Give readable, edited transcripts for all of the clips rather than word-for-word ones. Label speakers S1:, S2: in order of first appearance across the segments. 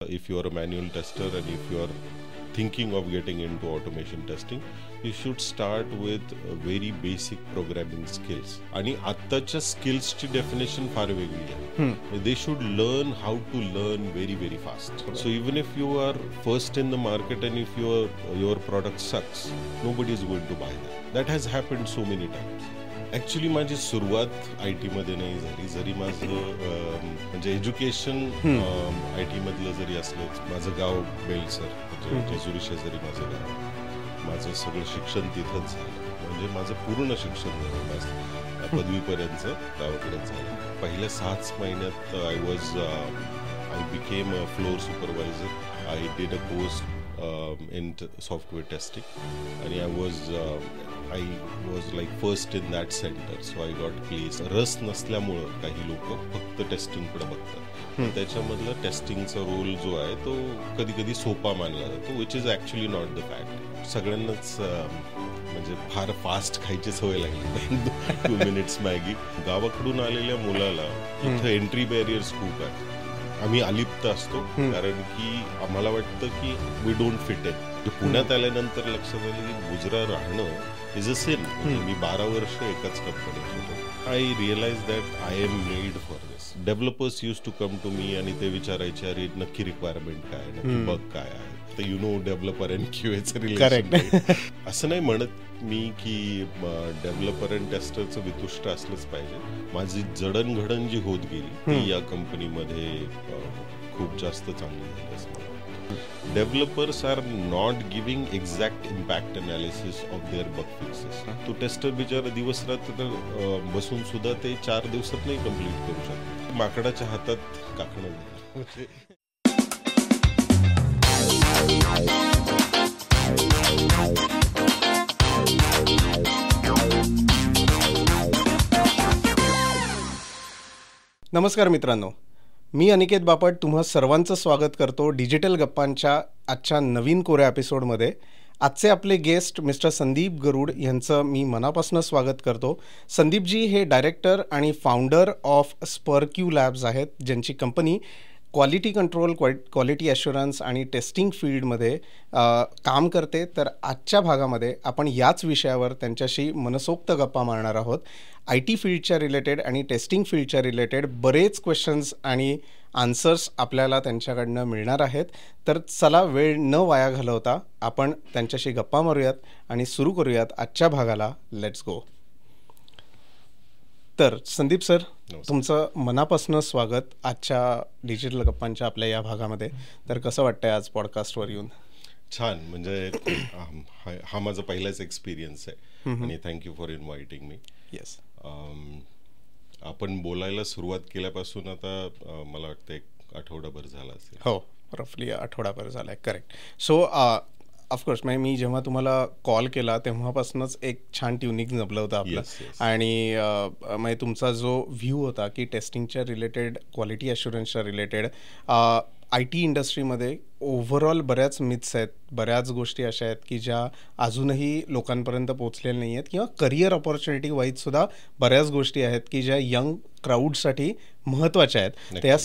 S1: if you are a manual tester and if you are thinking of getting into automation testing, you should start with very basic programming skills. आणि आत्ताच्या स्किल्सची definition फार वेगळी आहे. They should learn how to learn very very fast. So even if you are first in the market and if your product sucks, nobody is going to buy that. That has happened so many times. Actually माझी सुरुवात I टीमध्ये नाही झाली. जरी माझं म्हणजे education I टीमधलं जरी असलं, माझं गाव बेलसर म्हणजे जेजुरी शेजारी माझं गाव, माझं सगळं शिक्षण तिथंच झालं. म्हणजे माझं पूर्ण शिक्षण झालं, माझं पदवीपर्यंत गावाकडेच झालं. पहिल्या 6 महिन्यात I became a floor supervisor. I did a course in software testing and I was like first in that center, so I got placed. रस नसल्यामुळं काही लोक फक्त टेस्टिंग कडे बघतात. त्याच्यामधला टेस्टिंगचा रोल जो आहे तो कधी कधी सोपा मानला जातो, which is actually not the fact. सगळ्यांनाच म्हणजे फार फास्ट खायची सवय लागली. 2 मिनिट्स मॅगी. गावाकडून आलेल्या मुलाला इथं एंट्री बॅरियर्स खूप आहे. आम्ही अलिप्त असतो कारण की आम्हाला वाटतं की वी डोंट फिट इन. पुण्यात आल्यानंतर लक्षात आलं की गुजरा राहणं इज अ सिन. मी 12 वर्ष एकाच कंपनीत होतो. I realise that I am made for this. Developers use to come to me आणि ते विचारायचे, अरे नक्की रिक्वायरमेंट काय, नक्की बग काय आहे. तर यु नो डेव्हलपर अँड क्यूएचं रिलेशन. असं नाही म्हणत मी की डेव्हलपर अँड टेस्टरचं वितुष्ट असलंच पाहिजे. माझी जडणघडण जी होत गेली ती या कंपनीमध्ये खूप जास्त चांगली झाली असं मला वाटतं. Developers are not giving exact impact analysis of their bug fixes. तो टेस्टर बिचारा दिवस रात्र बसून सुद्धा ते 4 दिवसात नाही कम्प्लीट करू शकतो. माकडाच्या हातात काकणं झालं.
S2: नमस्कार मित्रांनो, मी अनिकेत बापट तुम्हा सर्वांचं स्वागत करतो डिजिटल गप्पांच्या आजच्या नवीन कोऱ्या एपिसोडमध्ये. आजचे आपले गेस्ट मिस्टर संदीप गरुड यांचं मी मनापासून स्वागत करतो. संदीपजी हे डायरेक्टर आणि फाउंडर ऑफ स्पर्क्यू लॅब्स आहेत, ज्यांची company quality control, quality assurance आणि टेस्टिंग फील्डमध्ये काम करते. तर आजच्या भागामध्ये आपण याच विषयावर त्यांच्याशी मनसोक्त गप्पा मारणार आहोत. आय टी फील्डच्या रिलेटेड आणि टेस्टिंग फील्डच्या रिलेटेड बरेच क्वेश्चन्स आणि आन्सर्स आपल्याला त्यांच्याकडनं मिळणार आहेत. तर चला वेळ न वाया घालवता आपण त्यांच्याशी गप्पा मारूयात आणि सुरू करूयात आजच्या भागाला. Let's go. तर संदीप सर, तुमचं मनापासून स्वागत आजच्या डिजिटल गप्पांच्या आपल्या या भागामध्ये. तर कसं वाटतंय आज पॉडकास्टवर येऊन?
S1: छान. म्हणजे हा माझा पहिलाच एक्सपिरियन्स आहे आणि thank you for inviting me.
S2: Yes.
S1: आपण बोलायला सुरुवात केल्यापासून आता मला वाटतं 1 आठवडाभर झाला असेल.
S2: हो, रफली आठवडाभर झाला आहे. करेक्ट. सो ऑफकोर्स मी जेव्हा तुम्हाला कॉल केला तेव्हापासूनच एक छान ट्युनिंग जमलं होतं आपलं. आणि म्हणजे तुमचा जो व्ह्यू होता की टेस्टिंगच्या रिलेटेड, क्वालिटी ॲश्युरन्सच्या रिलेटेड, आय टी इंडस्ट्रीमध्ये ओव्हरऑल बऱ्याच मिथ्स आहेत, बऱ्याच गोष्टी अशा आहेत की ज्या अजूनही लोकांपर्यंत पोचलेल्या नाही आहेत, किंवा करिअर ऑपॉर्च्युनिटी वाईजसुद्धा बऱ्याच गोष्टी आहेत की ज्या यंग क्राऊडसाठी महत्त्वाच्या आहेत. तर या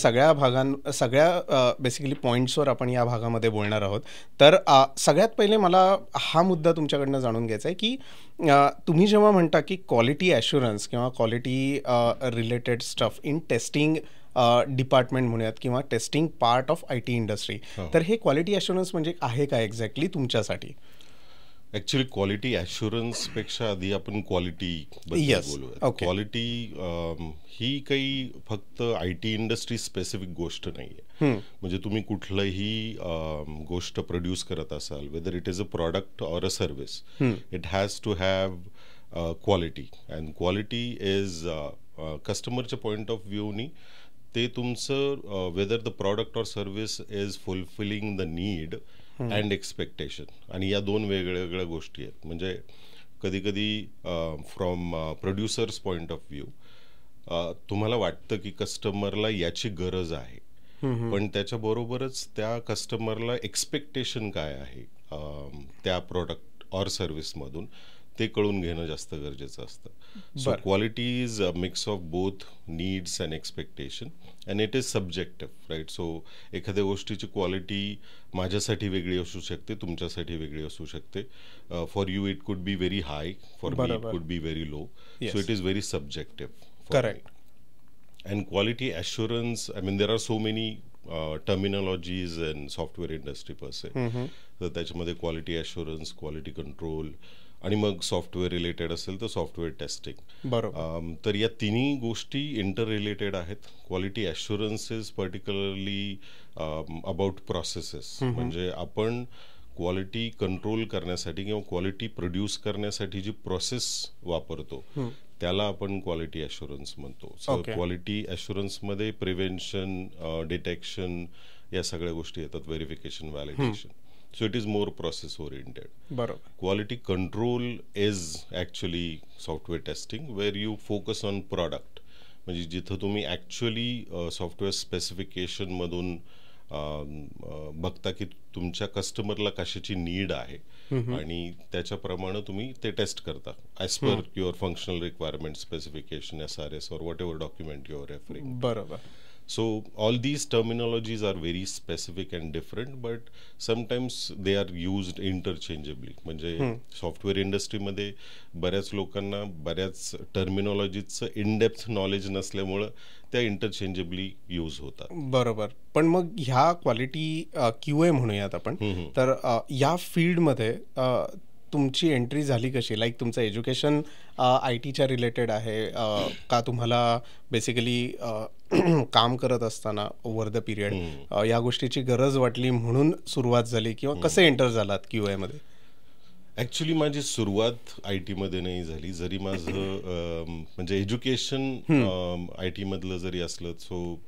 S2: सगळ्या बेसिकली पॉईंट्सवर आपण या भागामध्ये बोलणार आहोत. तर सगळ्यात पहिले मला हा मुद्दा तुमच्याकडनं जाणून घ्यायचा आहे की तुम्ही जेव्हा म्हणता की क्वालिटी ॲश्युरन्स किंवा quality related stuff in testing department म्हणूयात किंवा testing part of I T industry, तर हे क्वालिटी ॲश्युरन्स म्हणजे आहे काय एक्झॅक्टली तुमच्यासाठी?
S1: ॲक्च्युली क्वालिटी ॲश्युरन्सपेक्षा आधी आपण क्वालिटी बोलूया. क्वालिटी ही काही फक्त आय टी इंडस्ट्री स्पेसिफिक गोष्ट नाही आहे. म्हणजे तुम्ही कुठलंही गोष्ट प्रोड्यूस करत असाल, whether it is a product or a service, it has to have quality. And quality is कस्टमरच्या पॉईंट ऑफ व्ह्यूनी ते तुमचं whether the product or service is fulfilling the need and expectation. आणि या 2 वेगळ्या गोष्टी आहेत. म्हणजे कधी कधी from producers point of view तुम्हाला वाटतं की कस्टमरला याची गरज आहे, पण त्याच्याबरोबरच त्या कस्टमरला एक्सपेक्टेशन काय आहे त्या प्रॉडक्ट ऑर सर्व्हिसमधून ते कळून घेणं जास्त गरजेचं असतं. So quality is a mix of both needs and expectation and it is subjective, right. So एखाद्या गोष्टीची क्वालिटी माझ्यासाठी वेगळी असू शकते, तुमच्यासाठी वेगळी असू शकते. For you it could be very high, for me it could be very low. So it is very subjective.
S2: Correct.
S1: And quality assurance, I mean, there are so many terminologies in software industry per se. तर त्याच्यामध्ये quality assurance, quality control आणि मग software related असेल तर software testing.
S2: बरोबर.
S1: तर या तिन्ही गोष्टी इंटर रिलेटेड आहेत. Quality assurance is particularly about processes. म्हणजे आपण क्वालिटी कंट्रोल करण्यासाठी किंवा क्वालिटी प्रोड्यूस करण्यासाठी जी प्रोसेस वापरतो त्याला आपण क्वालिटी ॲश्युरन्स म्हणतो. सो क्वालिटी ॲश्युरन्समध्ये प्रिव्हेन्शन, डिटेक्शन या सगळ्या गोष्टी येतात, verification, validation. So it is more process oriented.
S2: बरोबर.
S1: Quality control is actually software testing where you focus on product. म्हणजे जिथं तुम्ही ॲक्च्युअली सॉफ्टवेअर स्पेसिफिकेशन मधून बघता की तुमच्या कस्टमरला कशाची नीड आहे आणि त्याच्याप्रमाणे तुम्ही ते टेस्ट करता as per your functional requirement specification, SRS or whatever document you are referring.
S2: बरोबर.
S1: So all these terminologies are very specific and different, but sometimes they are used interchangeably. म्हणजे सॉफ्टवेअर इंडस्ट्रीमध्ये बऱ्याच लोकांना बऱ्याच टर्मिनॉलॉजीचं इन डेप्थ नॉलेज नसल्यामुळं त्या interchangeably use होतात.
S2: बरोबर. पण मग ह्या क्वालिटी QA म्हणूयात आपण, तर या फील्डमध्ये तुमची एंट्री झाली कशी? लाईक तुमचं एज्युकेशन IT च्या रिलेटेड आहे का तुम्हाला बेसिकली काम करत असताना ओव्हर द पिरियड या गोष्टीची गरज वाटली म्हणून सुरुवात झाली, किंवा कसे एंटर झालात QA मध्ये?
S1: ॲक्च्युली माझी सुरुवात IT मध्ये नाही झाली. जरी माझं म्हणजे एज्युकेशन IT मधलं जरी असलं, सो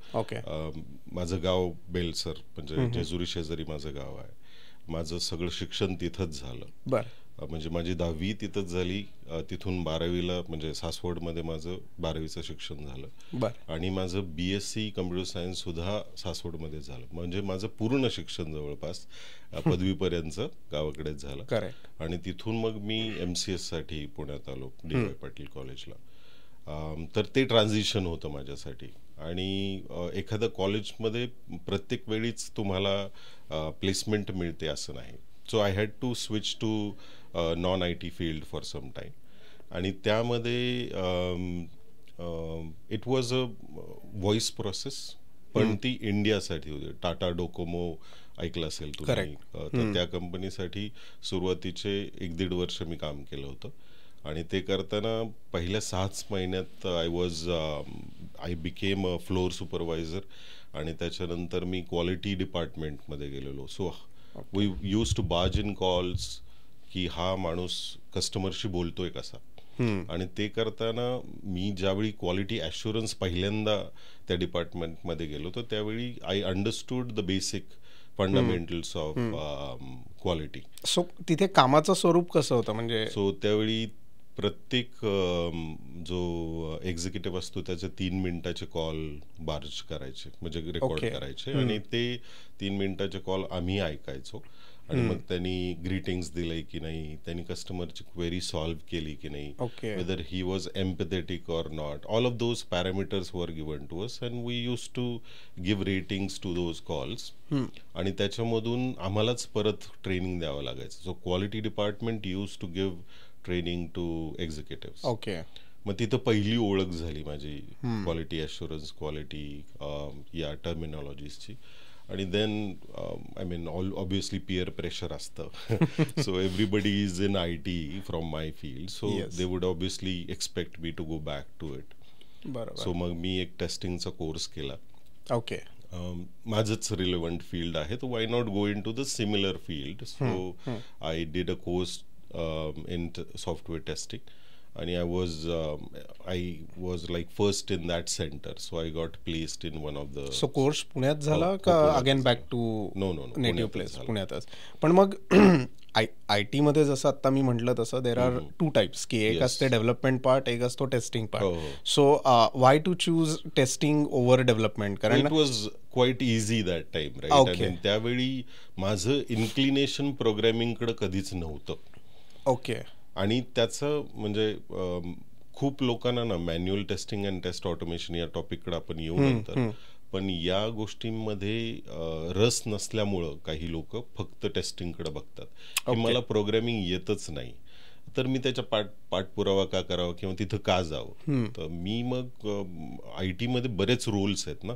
S1: माझं गाव बेलसर म्हणजे जेजुरी शेजारी माझं गाव आहे. माझं सगळं शिक्षण तिथंच झालं.
S2: बरं.
S1: म्हणजे माझी 10वी तिथंच झाली. तिथून 12वीला म्हणजे सासवडमध्ये माझं 12वीचं शिक्षण झालं. आणि माझं BSc कम्प्युटर सायन्स सुद्धा सासवडमध्ये झालं. म्हणजे माझं पूर्ण शिक्षण जवळपास पदवीपर्यंत गावाकडेच झालं. आणि तिथून मग मी MCS साठी पुण्यात आलो DY पाटील कॉलेजला. तर ते ट्रान्झिशन होतं माझ्यासाठी. आणि एखाद्या कॉलेजमध्ये प्रत्येक वेळीच तुम्हाला प्लेसमेंट मिळते असं नाही. So I had to switch to non IT field for some time. आणि त्यामध्ये it was a voice process, पण ती इंडियासाठी होती. टाटा डोकोमो ऐकलं असेल तुम्ही, तर त्या कंपनीसाठी सुरुवातीचे 1-1.5 वर्ष मी काम केलं होतं. आणि ते करताना पहिल्या 6 महिन्यात I became a floor supervisor. आणि त्याच्यानंतर मी क्वालिटी डिपार्टमेंटमध्ये गेलेलो. So we use to barge in calls की हा माणूस कस्टमरशी बोलतोय कसा. आणि ते करताना मी ज्यावेळी क्वालिटी ॲश्युरन्स पहिल्यांदा त्या डिपार्टमेंटमध्ये गेलो तर त्यावेळी I understood the basic fundamentals of quality.
S2: So तिथे कामाचं स्वरूप कसं होतं? म्हणजे
S1: सो त्यावेळी प्रत्येक जो एक्झिक्युटिव्ह असतो त्याचे 3 मिनिटाचे कॉल बार्ज करायचे, म्हणजे रेकॉर्ड करायचे. आणि ते 3 मिनिटाचे कॉल आम्ही ऐकायचो. आणि मग त्यांनी ग्रीटिंग्स दिले की नाही, त्यांनी कस्टमरची क्वेरी सॉल्व्ह केली की नाही, whether he was empathetic or not, all of those parameters were given to us and we use to give ratings to those calls. आणि त्याच्यामधून आम्हालाच परत ट्रेनिंग द्यावं लागायचं. So quality department use to give training to executive. मग तिथं पहिली ओळख झाली माझी क्वालिटी ॲश्युरन्स, क्वालिटी या टर्मिनॉलॉजीजची. आणि then I mean obviously peer pressure असतं. So everybody is in IT from my field, so they would obviously expect me to go back to it. So मग मी एक टेस्टिंगचा कोर्स केला. माझंच रिलेव्हंट फील्ड आहे, तर why not go in to the similar field. So I did a course in software testing, and I was like first in that center, so I got placed in one of the.
S2: So course पुण्यात झाला का again back to native place? पुण्यातच. पण मग IT मध्ये जसं आता मी म्हटलं तसं देर आर 2 टाइप्स, की एक असते डेव्हलपमेंट पार्ट, एक असतो testing part. So why to choose testing over development? कारण
S1: it was quite easy that time, right. आणि त्यावेळी माझं इन्क्लिनेशन प्रोग्रॅमिंग कडे कधीच नव्हतं. आणि त्याचं म्हणजे खूप लोकांना ना manual testing and test automation या टॉपिककडे आपण येऊ नंतर, पण या गोष्टींमध्ये रस नसल्यामुळं काही लोक फक्त टेस्टिंगकडे बघतात की मला प्रोग्रॅमिंग येतच नाही, तर मी त्याच्या पाठपुरावा का करावा किंवा तिथं का जावं. तर मी मग IT मध्ये बरेच रोल्स आहेत ना,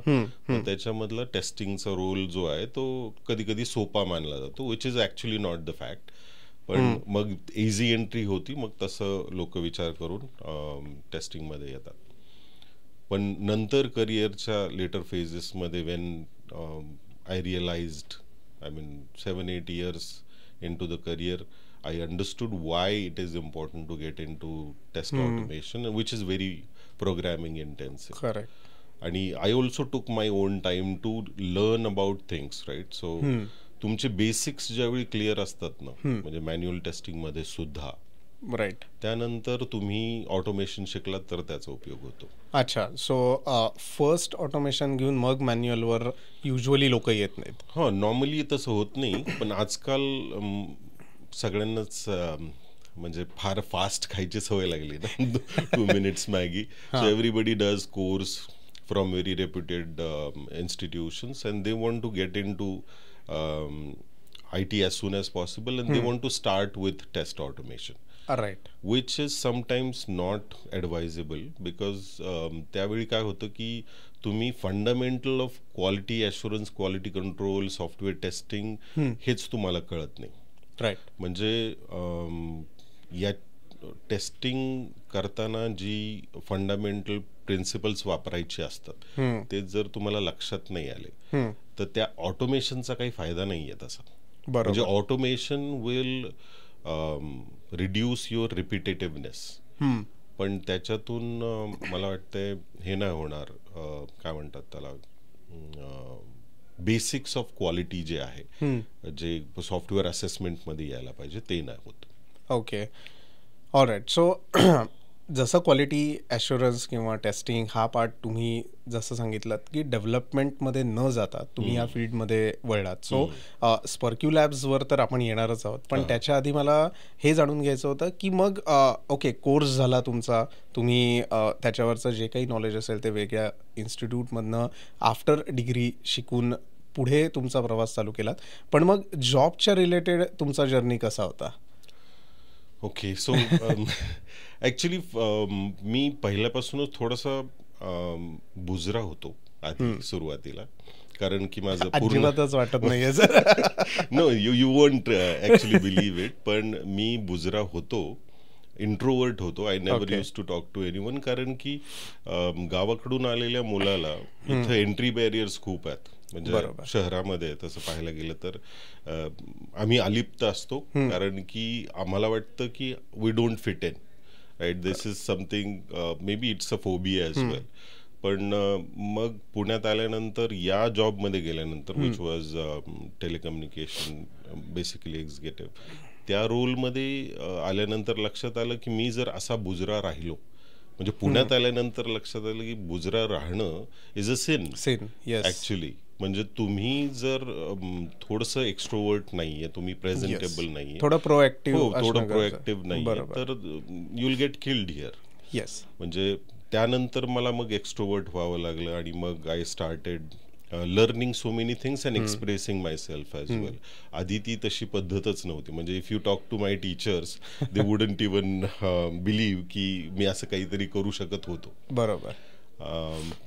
S1: तर त्याच्यामधला टेस्टिंगचा रोल जो आहे तो कधी कधी सोपा मानला जातो, which is actually not the fact. पण मग इझी एंट्री होती, मग तसं लोक विचार करून टेस्टिंगमध्ये येतात. पण नंतर करिअरच्या लेटर फेजेसमध्ये when I realized, I mean 7-8 years into the career, I understood why it is important to get into test automation, which is very programming intensive.
S2: Correct.
S1: आणि I also took my own time to learn about things, right? So तुमचे basics ज्यावेळी clear असतात ना, म्हणजे manual testing मध्ये सुद्धा,
S2: right,
S1: त्यानंतर तुम्ही ऑटोमेशन शिकलात तर त्याचा उपयोग होतो.
S2: अच्छा. सो फर्स्ट ऑटोमेशन घेऊन मग मॅन्युअलवर युजली लोक येत नाहीत.
S1: हो, नॉर्मली तसं होत नाही, पण आजकाल सगळ्यांनाच म्हणजे फार फास्ट खायची सवय लागली ना, 2 minutes Maggi. So everybody does course from very reputed institutions and they want to get in to IT as soon as possible, and they want to start with test automation.
S2: Right.
S1: Which is sometimes not advisable because त्यावेळी काय होतं की तुम्ही fundamental of quality assurance, quality control, software testing हेच तुम्हाला कळत नाही.
S2: Right.
S1: म्हणजे या टेस्टिंग करताना जी फंडामेंटल प्रिन्सिपल्स वापरायचे असतात ते जर तुम्हाला लक्षात नाही आले तर त्या ऑटोमेशनचा काही फायदा नाही आहे तसा. म्हणजे ऑटोमेशन विल रिड्यूस युअर रिपिटेटिव्हनेस, पण त्याच्यातून मला वाटतंय हे नाही होणार, काय म्हणतात त्याला, बेसिक्स ऑफ क्वालिटी जे आहे, जे सॉफ्टवेअर असेसमेंटमध्ये यायला पाहिजे ते नाही होत.
S2: Okay, all right. सो जसं क्वालिटी ॲश्युरन्स किंवा टेस्टिंग हा पार्ट तुम्ही जसं सांगितलं की डेव्हलपमेंटमध्ये न जाता तुम्ही या फील्डमध्ये वळलात. सो स्पर्क्यू लॅब्सवर तर आपण येणारच आहोत, पण त्याच्या आधी मला हे जाणून घ्यायचं होतं की मग ओके, कोर्स झाला तुमचा, तुम्ही त्याच्यावरचं जे काही नॉलेज असेल ते वेगळ्या इन्स्टिट्यूटमधनं आफ्टर डिग्री शिकून पुढे तुमचा प्रवास चालू केलात, पण मग जॉबच्या रिलेटेड तुमचा जर्नी कसा होता?
S1: ओके, सो ॲक्च्युली मी पहिल्यापासूनच थोडासा बुजरा होतो आधी सुरुवातीला, कारण की माझं
S2: अजिबातच वाटत नाहीये
S1: no, you won't actually believe it, पण मी बुजरा होतो, इंट्रोवर्ट होतो. I never use to talk to anyone, कारण की गावाकडून आलेल्या मुलाला इथं एंट्री बॅरियर्स खूप आहेत. म्हणजे शहरामध्ये तसं पाहायला गेलं तर आम्ही अलिप्त असतो, कारण की आम्हाला वाटतं की we don't fit in, right. This is something, maybe it's a phobia as well. पण मग पुण्यात आल्यानंतर, या जॉबमध्ये गेल्यानंतर, which was telecommunication, basically executive, त्या रोलमध्ये आल्यानंतर लक्षात आलं की मी जर असा बुजरा राहिलो, म्हणजे पुण्यात आल्यानंतर लक्षात आलं की बुजरा राहणं इज अ सिन ॲक्च्युली. म्हणजे तुम्ही जर थोडंसं एक्स्ट्रोवर्ट नाहीये, तुम्ही प्रेझेंटेबल नाहीये,
S2: थोडं
S1: प्रोएक्टिव्ह नाहीये, तर you will get killed here.
S2: Yes.
S1: म्हणजे त्यानंतर मला मग एक्स्ट्रोवर्ट व्हावं लागलं आणि मग I started learning so many things and expressing myself as well. आधी ती तशी पद्धतच नव्हती. म्हणजे if you talk to my teachers, they wouldn't even believe की मी असं काहीतरी करू शकत होतो.
S2: बरोबर.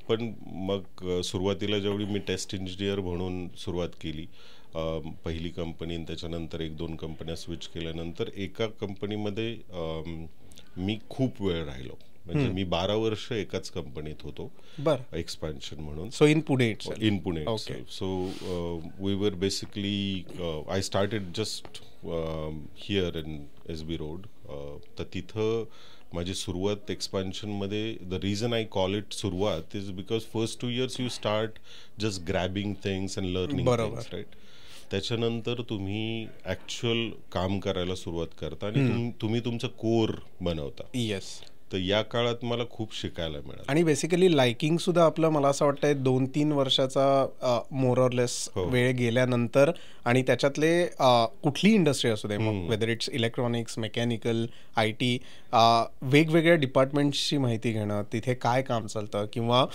S1: पण मग सुरुवातीला जेवढी मी टेस्ट इंजिनियर म्हणून सुरुवात केली, पहिली कंपनी, त्याच्यानंतर 1-2 कंपन्या स्विच केल्यानंतर एका कंपनीमध्ये मी खूप वेळ राहिलो. म्हणजे मी 12 वर्ष एकाच कंपनीत होतो, एक्सपान्शन म्हणून.
S2: So in Pune
S1: so we were basically, I started just here in SB road. तर तिथं माझी सुरुवात एक्सपान्शनमध्ये, the reason I call it सुरुवात is because first 2 years you start just grabbing things and learning things, right. त्याच्यानंतर तुम्ही actual काम करायला सुरुवात करता आणि तुम्ही तुमचं कोर बनवता.
S2: येस.
S1: तर या काळात मला खूप शिकायला मिळालं.
S2: आणि बेसिकली लाइकिंग सुद्धा आपलं मला असं वाटतंय 2-3 वर्षाचा मोर ऑर लेस वेळ गेल्यानंतर, आणि त्याच्यातले कुठली इंडस्ट्री असू दे, मग whether it's electronics, mechanical, IT, वेगवेगळ्या डिपार्टमेंट्सची माहिती घेणं, तिथे काय काम चालतं किंवा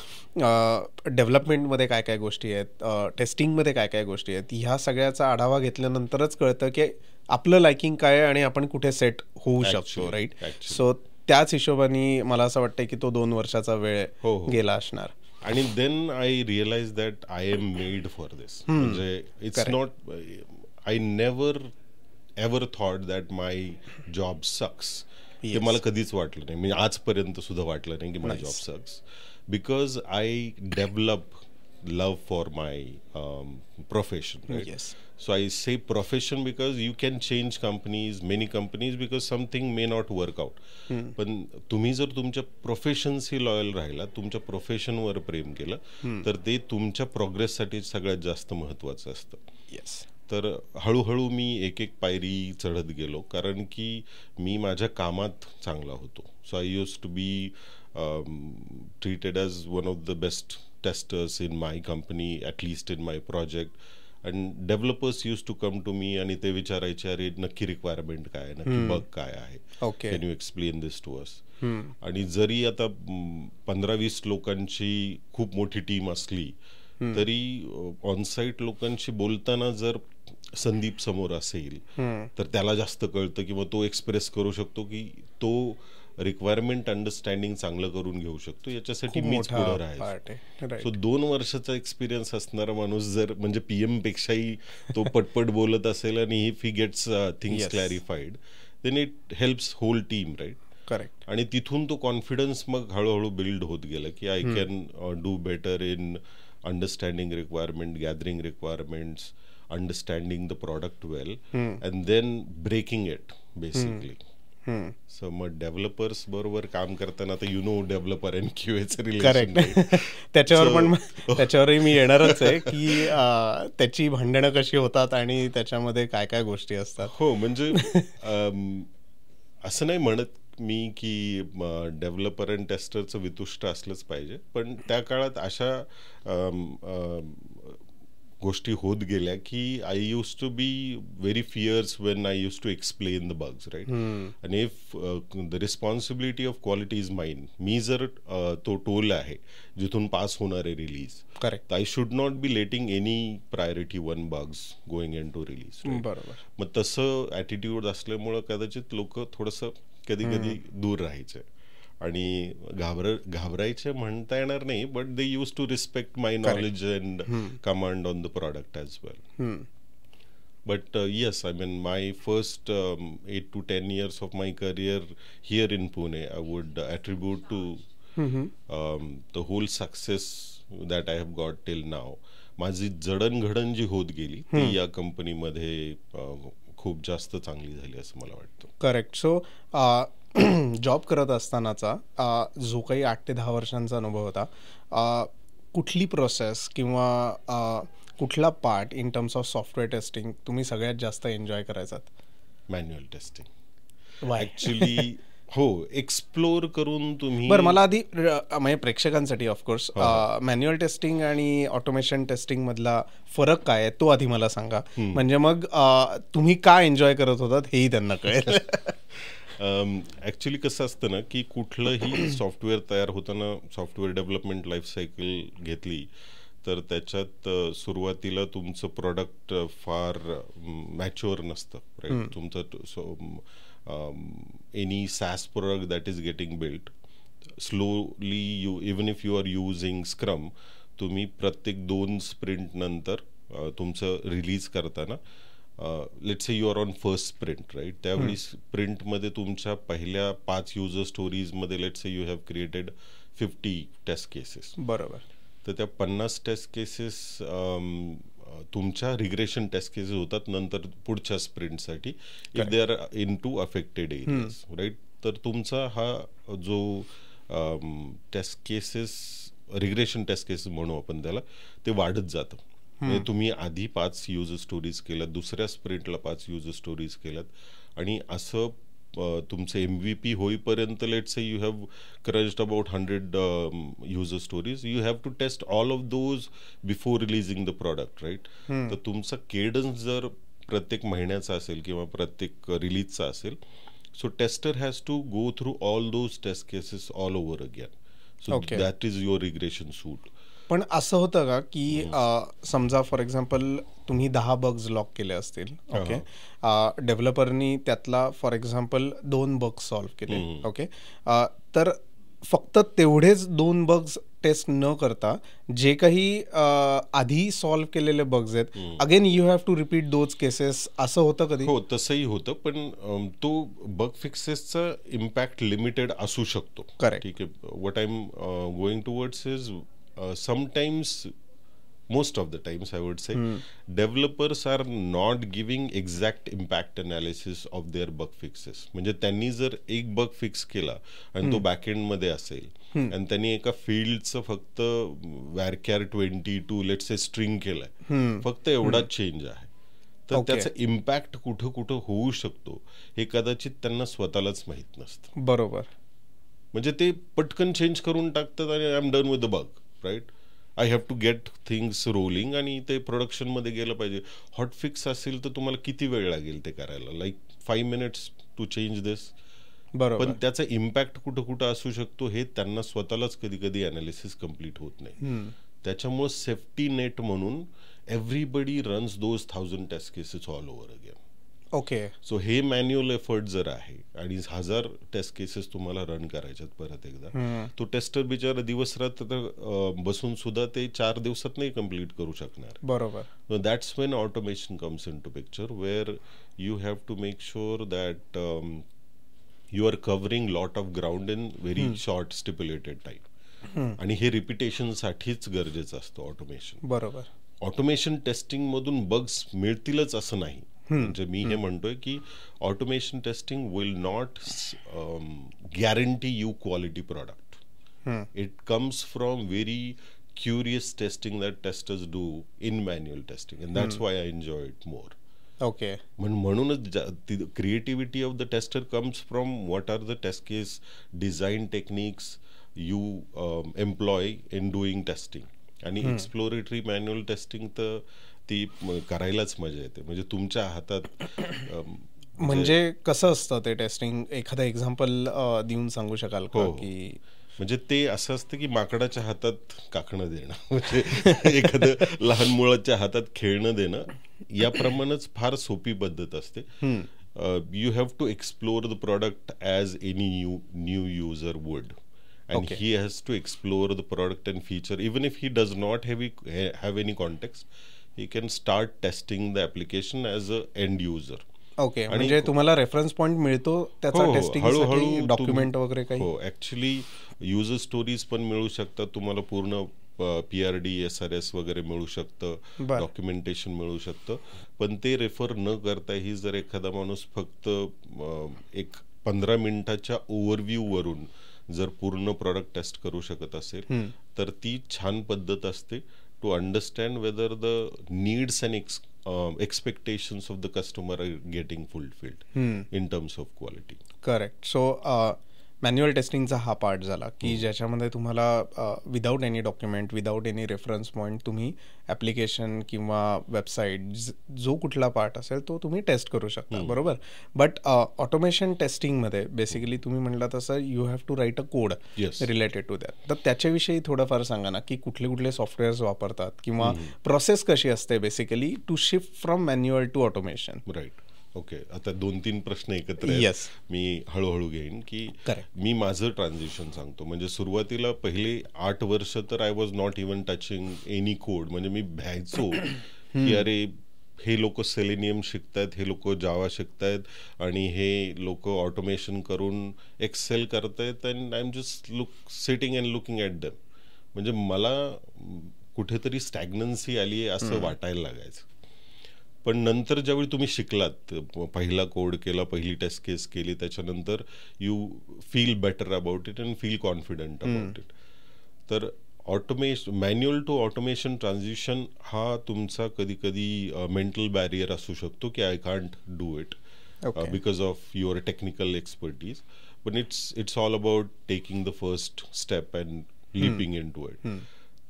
S2: डेव्हलपमेंटमध्ये काय काय गोष्टी आहेत, टेस्टिंगमध्ये काय काय गोष्टी आहेत, ह्या सगळ्याचा आढावा घेतल्यानंतरच कळतं की आपलं लाइकिंग काय आहे आणि आपण कुठे सेट होऊ शकतो, राईट? सो त्याच हिशोबाने मला असं वाटतं की तो 2 वर्षाचा वेळ गेला असणार.
S1: आणि then I realise that I am made for this. म्हणजे it's not, I never ever thought that my job sucks. ते मला कधीच वाटलं नाही, म्हणजे आजपर्यंत सुद्धा वाटलं नाही की my job sucks, because I develop love for my profession, right?
S2: Yes.
S1: So I say profession because you can change companies, many companies, because something may not work out. पण तुम्ही जर तुमच्या प्रोफेशनशी लॉयल राहिला, तुमच्या प्रोफेशनवर प्रेम केलं, तर ते तुमच्या प्रोग्रेससाठी सगळ्यात जास्त महत्त्वाचं असतं.
S2: येस.
S1: तर हळूहळू मी एक एक पायरी चढत गेलो, कारण की मी माझ्या कामात चांगला होतो. So I use to be treated as one of the best testers in my company, at least in my project. And developers used to come to me आणि ते विचारायचे, अरे नक्की रिक्वायरमेंट काय आहे, नक्की बग काय आहे, can you explain this to us. आणि जरी आता 15-20 लोकांची खूप मोठी टीम असली तरी ऑनसाईट लोकांशी बोलताना जर संदीप समोर असेल तर त्याला जास्त कळतं किंवा तो एक्सप्रेस करू शकतो की तो रिक्वायरमेंट अंडरस्टँडिंग चांगलं करून घेऊ शकतो, याच्यासाठी मीच पुढे राहायचं. सो 2 वर्षाचा एक्सपिरियन्स असणारा माणूस जर म्हणजे PM पेक्षाही तो पटपट बोलत असेल आणि if he gets things clarified, then it helps whole team, right?
S2: Correct.
S1: आणि तिथून तो कॉन्फिडन्स मग हळूहळू बिल्ड होत गेला की I can do better in understanding requirement, gathering requirements, understanding the product well, and then breaking it basically. So मग developers बरोबर काम करताना आता डेव्हलपर अँड QAचं रिलेशन,
S2: त्याच्यावरही मी येणारच आहे की त्याची भांडणं कशी होतात आणि त्याच्यामध्ये काय काय गोष्टी असतात.
S1: हो, म्हणजे असं नाही म्हणत मी की डेव्हलपर अँड टेस्टरचं वितुष्ट असलंच पाहिजे, पण त्या काळात अशा गोष्टी होत गेल्या की I use to be very fierce when I use to explain the bugs, right? आणि if the responsibility of quality is mine, मी जर तो टोल आहे जिथून पास होणार आहे release,
S2: correct,
S1: I should not be letting any priority 1 bugs going into release.
S2: बरोबर.
S1: मग तसं ॲटिट्यूड असल्यामुळं कदाचित लोक थोडंसं कधी कधी दूर राहायचे आणि घाबरायचे म्हणता येणार नाही, but they use to respect my knowledge and command on the product as well. But yes, I mean, my first 8 to 10 years of my career here in Pune, I would attribute to the whole success that I have got till now. माझी जडणघडण जी होत गेली ती या कंपनीमध्ये खूप जास्त चांगली झाली असं मला वाटतं.
S2: करेक्ट. सो जॉब करत असतानाचा जो काही 8 ते 10 वर्षांचा अनुभव होता, कुठली प्रोसेस किंवा कुठला part in terms of software testing तुम्ही सगळ्यात जास्त एन्जॉय करायचात?
S1: Manual testing actually. हो, एक्सप्लोर करून तुम्ही.
S2: बरं, मला आधी म्हणजे प्रेक्षकांसाठी ऑफकोर्स मॅन्युअल टेस्टिंग आणि ऑटोमेशन टेस्टिंग मधला फरक काय आहे तो आधी मला सांगा, म्हणजे मग तुम्ही काय एन्जॉय करत होतात हेही त्यांना कळेल.
S1: ॲक्च्युली कसं असतं ना की कुठलंही सॉफ्टवेअर तयार होताना सॉफ्टवेअर डेव्हलपमेंट लाईफ सायकल घेतली तर त्याच्यात सुरुवातीला तुमचं प्रोडक्ट फार मॅच्युअर नसतं, राईट? तुमचं any SaaS product that is getting built, slowly even if you are using Scrum, तुम्ही प्रत्येक 2 स्प्रिंट नंतर तुमचं रिलीज करताना, let's say you are on first sprint, right? त्यावेळी स्प्रिंटमध्ये तुमच्या पहिल्या 5 युजर स्टोरीजमध्ये let's say you have created 50 test cases.
S2: बरोबर.
S1: तर त्या 50 टेस्ट केसेस तुमच्या रिग्रेशन टेस्ट केसेस होतात नंतर पुढच्या स्प्रिंटसाठी, if they are into affected areas, right? तर तुमचा हा जो test cases, regression test cases म्हणू आपण त्याला, ते वाढत जातं. म्हणजे तुम्ही आधी 5 युजर स्टोरीज केल्यात, दुसऱ्या स्प्रिंटला 5 युजर स्टोरीज केल्यात, आणि असं तुमचं MVP होईपर्यंत let's say you have crunched about 100 user stories, you have to test all of those before releasing the product, right. तर तुमचा केडन्स जर प्रत्येक महिन्याचा असेल किंवा प्रत्येक रिलीजचा असेल, so tester has to go through all those test cases all over again. So that is your regression suite.
S2: पण असं होतं का की समजा फॉर एक्झाम्पल तुम्ही 10 बग्स लॉक केले असतील, ओके, डेव्हलपरनी त्यातला फॉर एक्झाम्पल 2 बग्स सॉल्व्ह केले, ओके, तर फक्त तेवढेच 2 बग्स टेस्ट न करता जे काही आधी सॉल्व्ह केलेले बग्स आहेत, again you have to repeat those cases, असं होतं कधी?
S1: हो, तसंही होतं, पण तो बग फिक्सेसचा इम्पॅक्ट लिमिटेड असू शकतो.
S2: करेक्ट.
S1: ठीक आहे. What I am going towards is sometimes, most of the times I would say, developers are not giving exact impact analysis of their bug fixes. म्हणजे त्यांनी जर एक बग फिक्स केला आणि तो बॅकएंड मध्ये असेल आणि त्यांनी एका फील्डचं फक्त varchar 22 लेट्स से स्ट्रिंग केलाय, फक्त एवढाच चेंज आहे, तर त्याचा इम्पॅक्ट कुठं कुठं होऊ शकतो हे कदाचित त्यांना स्वतःलाच माहित नसतं.
S2: बरोबर.
S1: म्हणजे ते पटकन चेंज करून टाकतात आणि I am done with the bug, right. I have to get things rolling आणि ते प्रोडक्शनमध्ये गेलं पाहिजे. हॉट फिक्स असेल तर तुम्हाला किती वेळ लागेल ते करायला, लाईक 5 minutes टू चेंज दिस.
S2: बरोबर.
S1: पण त्याचा इम्पॅक्ट कुठं कुठं असू शकतो हे त्यांना स्वतःलाच कधी कधी अनालिसिस कम्प्लीट होत नाही. त्याच्यामुळे सेफ्टी नेट म्हणून everybody runs those 1000 test cases all over again.
S2: Okay.
S1: So हे मॅन्युअल एफर्ट जर आहे आणि 1000 टेस्ट केसेस तुम्हाला रन करायच्यात परत एकदा, तो टेस्टर बिचारा दिवस रात्र बसून सुद्धा ते 4 दिवसात नाही कम्प्लीट करू शकणार.
S2: बरोबर.
S1: That's when automation comes in to picture, where you have to make sure that you are covering lot of ground in very short stipulated time. आणि हे रिपिटेशनसाठीच गरजेचं असतं ऑटोमेशन.
S2: बरोबर.
S1: ऑटोमेशन टेस्टिंग मधून बग्स मिळतीलच असं नाही. म्हणजे मी हे म्हणतोय की automation testing will not guarantee you quality product. It comes from very curious testing that testers do in manual testing, and that's why I enjoy it more.
S2: Okay.
S1: म्हणूनच creativity of the tester comes from what are the test case design techniques you employ in doing testing. आणि exploratory manual testing तर ती करायलाच मजा येते. म्हणजे तुमच्या हातात
S2: म्हणजे कसं असतं ते टेस्टिंग, एखादं एक्झाम्पल देऊन सांगू शकाल का? की
S1: म्हणजे ते असं असतं की माकडाच्या हातात काकणं देणं, म्हणजे एखादं लहान मुलाच्या हातात खेळणं देणं, याप्रमाणेच फार सोपी पद्धत असते. You have to explore the product as any new user would. And he has to explore the product and feature. Even if he does not have any context, he can start testing the application as a end user.
S2: Okay. म्हणजे तुम्हाला reference point मिळतो त्याचा टेस्टिंगसाठी, document वगैरे काही?
S1: हो, actually user stories पण मिळू शकतात तुम्हाला, पूर्ण PRD SRS वगैरे मिळू शकतं, डॉक्युमेंटेशन मिळू शकतं. पण ते रेफर न करताही जर एखादा माणूस फक्त एक 15 मिनिटाच्या ओव्हरव्ह्यू वरून जर पूर्ण प्रोडक्ट टेस्ट करू शकत असेल तर ती छान पद्धत असते to understand whether the needs and expectations of the customer are getting fulfilled in terms of quality.
S2: Correct. So manual टेस्टिंगचा हा पार्ट झाला की ज्याच्यामध्ये तुम्हाला without any document, without any reference point तुम्ही ॲप्लिकेशन किंवा वेबसाईट जो कुठला पार्ट असेल तो तुम्ही टेस्ट करू शकता. बरोबर. बट ऑटोमेशन टेस्टिंगमध्ये बेसिकली तुम्ही म्हटलं तसं you have to write a code related to that. तर त्याच्याविषयी थोडंफार सांगा ना, की कुठले कुठले सॉफ्टवेअर्स वापरतात किंवा प्रोसेस कशी असते basically to shift from manual to automation.
S1: Right. Okay. आता 2-3 प्रश्न एकत्र आहेत. मी हळूहळू घेईन की मी माझं ट्रान्झिशन सांगतो. म्हणजे सुरुवातीला पहिले 8 वर्ष तर I was not even touching any code. म्हणजे मी भ्यायचो की अरे हे लोक सेलेनियम शिकतायत, हे लोक जावा शिकतायत आणि हे लोक ऑटोमेशन करून एक्सेल करतायत, and I am just sitting and looking at them. म्हणजे मला कुठेतरी स्टॅग्नन्सी आली आहे असं वाटायला लागायचं. पण नंतर ज्यावेळी तुम्ही शिकलात, पहिला कोड केला, पहिली टेस्ट केस केली, त्याच्यानंतर you feel better about it and feel confident about it. तर मॅन्युअल टू ऑटोमेशन ट्रान्झिशन हा तुमचा कधी कधी मेंटल बॅरियर असू शकतो की I can't do it. because of your technical expertise. But it's all about taking the first step and leaping into it.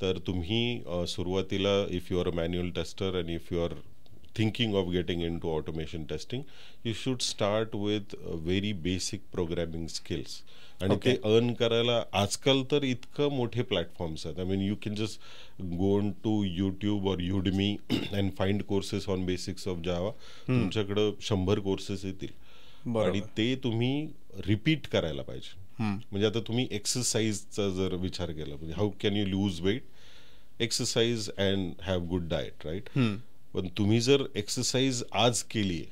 S1: तर तुम्ही सुरुवातीला if you are a manual tester and if you are thinking of getting into automation testing, you should start with very basic programming skills. आणि ते earn करायला आजकाल तर इतकं मोठे प्लॅटफॉर्म्स आहेत. I mean you can just go on to YouTube or Udemy and find courses on basics of Java. तुमच्याकडं 100 courses येतील आणि ते तुम्ही रिपीट करायला पाहिजे. म्हणजे आता तुम्ही एक्सरसाइजचा जर विचार केला, म्हणजे how can you lose weight, exercise and have good diet, right. पण तुम्ही जर एक्सरसाइज आज केली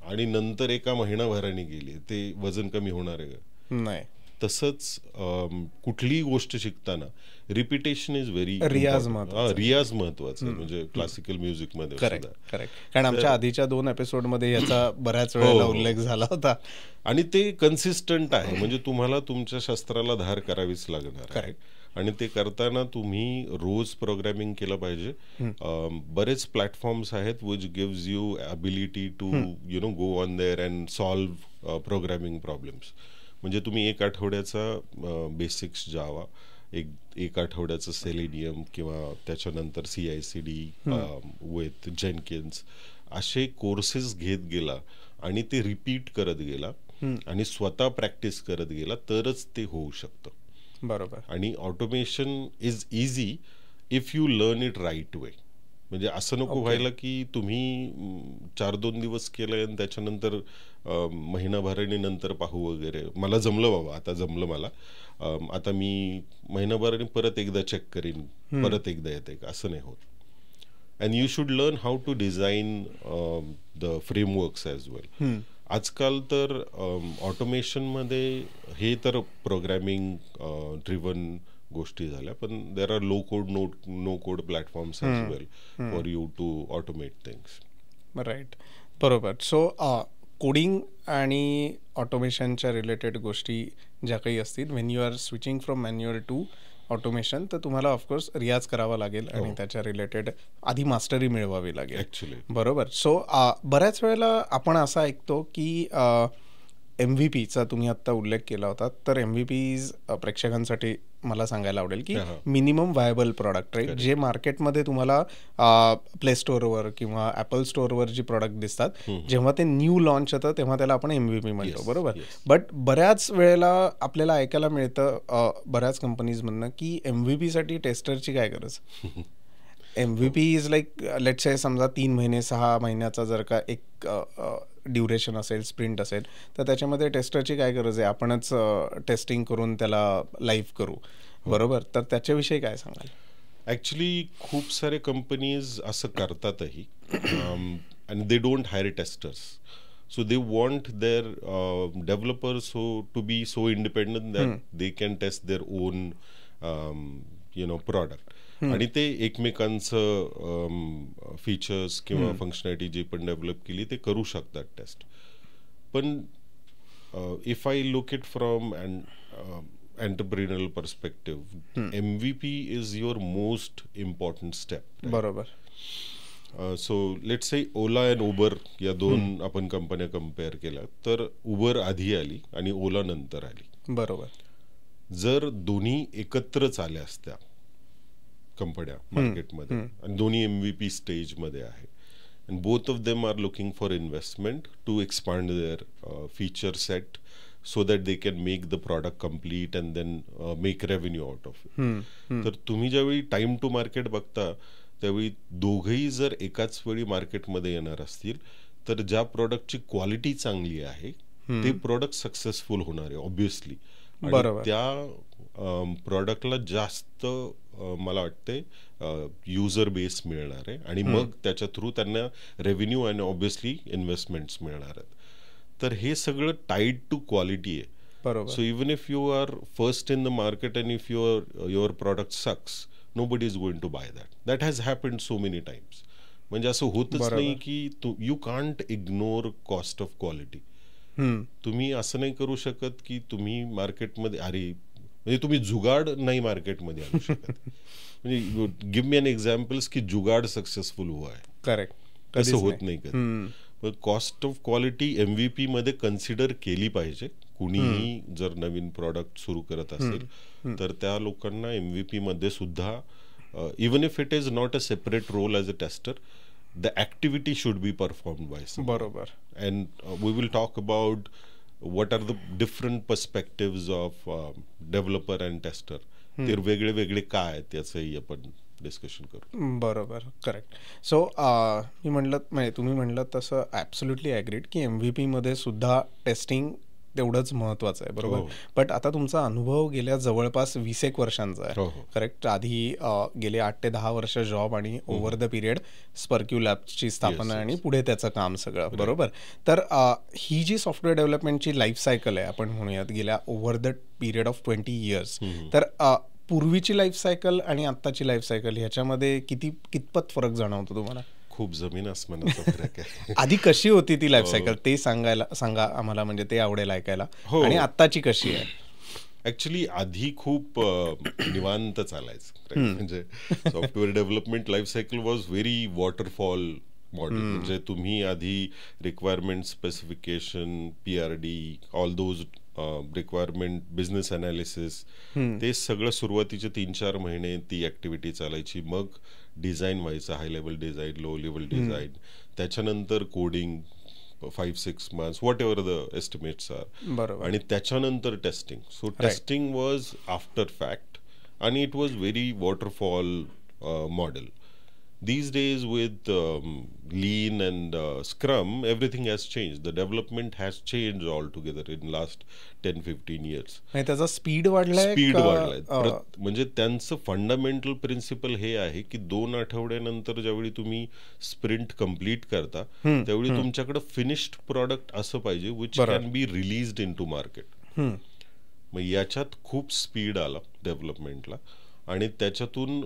S1: आणि नंतर एका महिनाभराने केली, ते वजन कमी होणार आहे का?
S2: नाही.
S1: तसंच कुठलीही गोष्ट शिकताना रिपिटेशन इज व्हेरी
S2: रियाज
S1: महत्वाचा. म्हणजे क्लासिकल म्युझिक मध्ये.
S2: करेक्ट. कारण आमच्या आधीच्या 2 एपिसोडमध्ये याचा बऱ्याच वेळेला उल्लेख झाला होता.
S1: आणि ते कन्सिस्टंट आहे. म्हणजे तुम्हाला तुमच्या शस्त्राला धार करावीच लागणार आहे. आणि ते करताना तुम्ही रोज प्रोग्रॅमिंग केलं पाहिजे. बरेच प्लॅटफॉर्म्स आहेत which gives you ability to go on there and solve programming problems. म्हणजे तुम्ही 1 आठवड्याचा बेसिक्स जावा, एक आठवड्याचं सेलेनियम किंवा त्याच्यानंतर CI/CD विथ जेनकिन्स असे कोर्सेस घेत गेला आणि ते रिपीट करत गेला आणि स्वतः प्रॅक्टिस करत गेला तरच ते होऊ शकतं.
S2: बरोबर.
S1: आणि automation is easy if you learn it right way. म्हणजे असं नको व्हायला की तुम्ही 4-2 दिवस केलंय आणि त्याच्यानंतर महिनाभराने नंतर पाहू वगैरे. मला जमलं बाबा, आता जमलं मला, आता मी महिनाभराने परत एकदा चेक करीन, परत एकदा येते का, असं नाही होत. And you should learn how to design the frameworks as well. आजकाल तर ऑटोमेशनमध्ये हे तर प्रोग्रॅमिंग ड्रिव्हन गोष्टी झाल्या, पण there are low code no code platforms as well for you to automate things.
S2: Right. बरोबर. सो कोडिंग आणि ऑटोमेशनच्या रिलेटेड गोष्टी ज्या काही असतील, when you are switching from manual to automation, तर तुम्हाला ऑफकोर्स रियाज करावा लागेल आणि त्याच्या रिलेटेड आधी मास्टरी मिळवावी लागेल.
S1: ॲक्च्युली.
S2: बरोबर. सो बऱ्याच वेळेला आपण असं ऐकतो की MVP चा तुम्ही आत्ता उल्लेख केला होता, तर MVPs प्रेक्षकांसाठी मला सांगायला आवडेल की मिनिमम व्हायबल प्रॉडक्ट, राईट, जे मार्केटमध्ये तुम्हाला प्ले स्टोअरवर किंवा ॲपल स्टोअरवर जी प्रॉडक्ट दिसतात, जेव्हा ते न्यू लॉन्च होतं तेव्हा त्याला आपण MVP म्हणतो. बरोबर. बट बऱ्याच वेळेला आपल्याला ऐकायला मिळतं बऱ्याच कंपनीजमधनं की MVP साठी टेस्टरची काय गरज. MVP is like let's say समजा 3 महिने 6 महिन्याचा जर का एक ड्युरेशन असेल, स्प्रिंट असेल, तर त्याच्यामध्ये टेस्टरची काय गरज आहे, आपणच टेस्टिंग करून त्याला लाईव्ह करू. बरोबर. तर त्याच्याविषयी काय सांगाल.
S1: ॲक्च्युली खूप सारे कंपनीज असं करतातही आणि they don't hire testers. So they want their developers to be so independent that they can test their own product. आणि ते एकमेकांचं फीचर्स किंवा फंक्शनॅलिटी जे पण डेव्हलप केली ते करू शकतात टेस्ट. पण if I look it from and entrepreneurial perspective, MVP is your most important step.
S2: बरोबर.
S1: So let's say Ola and Uber या 2 आपण कंपन्या कम्पेअर केल्या, तर उबर आधी आली आणि ओला नंतर आली.
S2: बरोबर.
S1: जर दोन्ही एकत्रच आल्या असत्या कंपन्या मार्केटमध्ये आणि दोन्ही MVP स्टेजमध्ये आहे, and both of them are looking for investment to expand their feature set so that they can make the product complete and then make revenue out of it. तर तुम्ही ज्यावेळी टाइम टू मार्केट बघता त्यावेळी दोघंही जर एकाच वेळी मार्केटमध्ये येणार असतील तर ज्या प्रोडक्टची क्वालिटी चांगली आहे ते प्रोडक्ट सक्सेसफुल होणार आहे ऑब्विसली. त्या प्रॉडक्टला जास्त मला वाटते युजर बेस मिळणार आहे आणि मग त्याच्या थ्रू त्यांना रेव्हेन्यू आणि ऑब्विसली इन्व्हेस्टमेंट्स मिळणार आहेत. तर हे सगळं टाईड टू क्वालिटी आहे.
S2: बरोबर.
S1: So even if you are first in the market and if your product sucks, nobody is going to buy that. That has happened so many times. म्हणजे असं होतच नाही की you can't ignore cost of quality. तुम्ही असं नाही करू शकत की तुम्ही मार्केटमध्ये म्हणजे तुम्ही जुगाड नाही मार्केटमध्ये आणू शकत. म्हणजे गिव्ह मी एन एक्झाम्पल्स की जुगाड सक्सेसफुल हुआ है.
S2: करेक्ट.
S1: तसं होत नाही कधी. कॉस्ट ऑफ क्वालिटी MVP मध्ये कन्सिडर केली पाहिजे. कुणीही जर नवीन प्रॉडक्ट सुरू करत असेल तर त्या लोकांना MVP मध्ये सुद्धा even if it is not a separate role as a tester, the activity should be performed by some.
S2: बरोबर.
S1: And we will talk about what are the different perspectives of developer and tester. ते वेगळे वेगळे काय आहेत त्याचंही आपण discussion करू.
S2: बरोबर, करेक्ट. सो मी म्हणलं म्हणजे तुम्ही म्हणलं तसं ॲब्सोल्युटली ॲग्रीड की MVP मध्ये सुद्धा टेस्टिंग तेवढंच महत्त्वाचं आहे. बरोबर. बट आता तुमचा अनुभव गेल्या जवळपास 20 वर्षांचा आहे. करेक्ट. आधी गेले 8 ते 10 वर्ष जॉब आणि ओव्हर द पिरियड स्पर्क्यू लॅब्सची स्थापना आणि पुढे त्याचं काम सगळं. बरोबर. तर ही जी सॉफ्टवेअर डेव्हलपमेंटची लाईफ सायकल आहे आपण म्हणूयात गेल्या over the period of 20 years, तर पूर्वीची लाईफ सायकल आणि आत्ताची लाईफ सायकल ह्याच्यामध्ये कितपत फरक जाणवतो तुम्हाला?
S1: खूप जमीन आसमानाचा फरक आहे.
S2: आधी कशी होती ती लाईफ सायकल ते सांगा आम्हाला, म्हणजे ते आवडेल ऐकायला. आणि आत्ताची कशी आहे?
S1: ऍक्च्युली आधी खूप निवांत चालायचं. म्हणजे software development life cycle was very waterfall model. म्हणजे तुम्ही आधी requirement specification, PRD, all those requirement, business analysis, ते सगळं सुरुवातीचे 3-4 महिने ती ऍक्टिव्हिटी चालायची. मग डिझाईन व्हायचं, high level design, low level design, त्याच्यानंतर coding 5-6 months, whatever the estimates are, आणि त्याच्यानंतर testing. So testing was after fact आणि it was very waterfall model. These days with Lean and Scrum, everything has changed. The development has changed altogether in last 10-15 years.
S2: त्याचा speed वाढलाय.
S1: म्हणजे त्यांचं fundamental principal हे आहे की 2 आठवड्यानंतर ज्यावेळी तुम्ही स्प्रिंट कम्प्लीट करता त्यावेळी तुमच्याकडे फिनिश्ड प्रॉडक्ट असं पाहिजे which can be released in to market. मग याच्यात खूप स्पीड आला डेव्हलपमेंटला आणि त्याच्यातून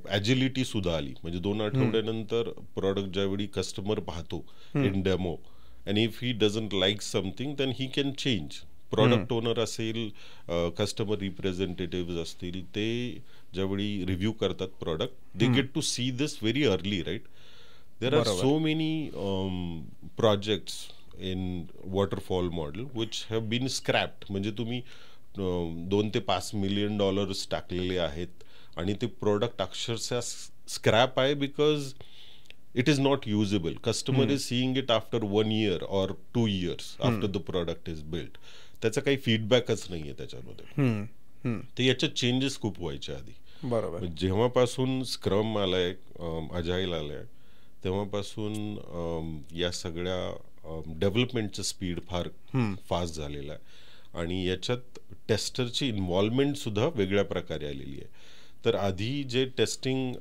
S1: ॲजिलिटी सुद्धा आली. म्हणजे 2 आठवड्यानंतर प्रॉडक्ट ज्यावेळी कस्टमर पाहतो in demo, and if he doesn't like something then he can change. Product owner असेल, कस्टमर रिप्रेझेंटेटिव्ह असतील, ते ज्यावेळी रिव्ह्यू करतात product, they get to see this very early, right. There are so many projects in waterfall model which have been scrapped. म्हणजे तुम्ही $2 ते $5 million टाकलेले आहेत आणि ते प्रोडक्ट अक्षरशः स्क्रॅप आहे because it is not usable. Customer is seeing it after 1 year or 2 years after the product is built. त्याचा काही फीडबॅकच नाहीये त्याच्यामध्ये. ते याच्यात चेंजेस खूप व्हायचे आधी.
S2: बरोबर.
S1: जेव्हापासून स्क्रम आलाय, अजाईल आलाय, तेव्हापासून या सगळ्या डेव्हलपमेंटचं स्पीड फार फास्ट झालेला आहे आणि याच्यात टेस्टरची इन्व्हॉल्वमेंट सुद्धा वेगळ्या प्रकारे आलेली आहे. तर आधी जे टेस्टिंग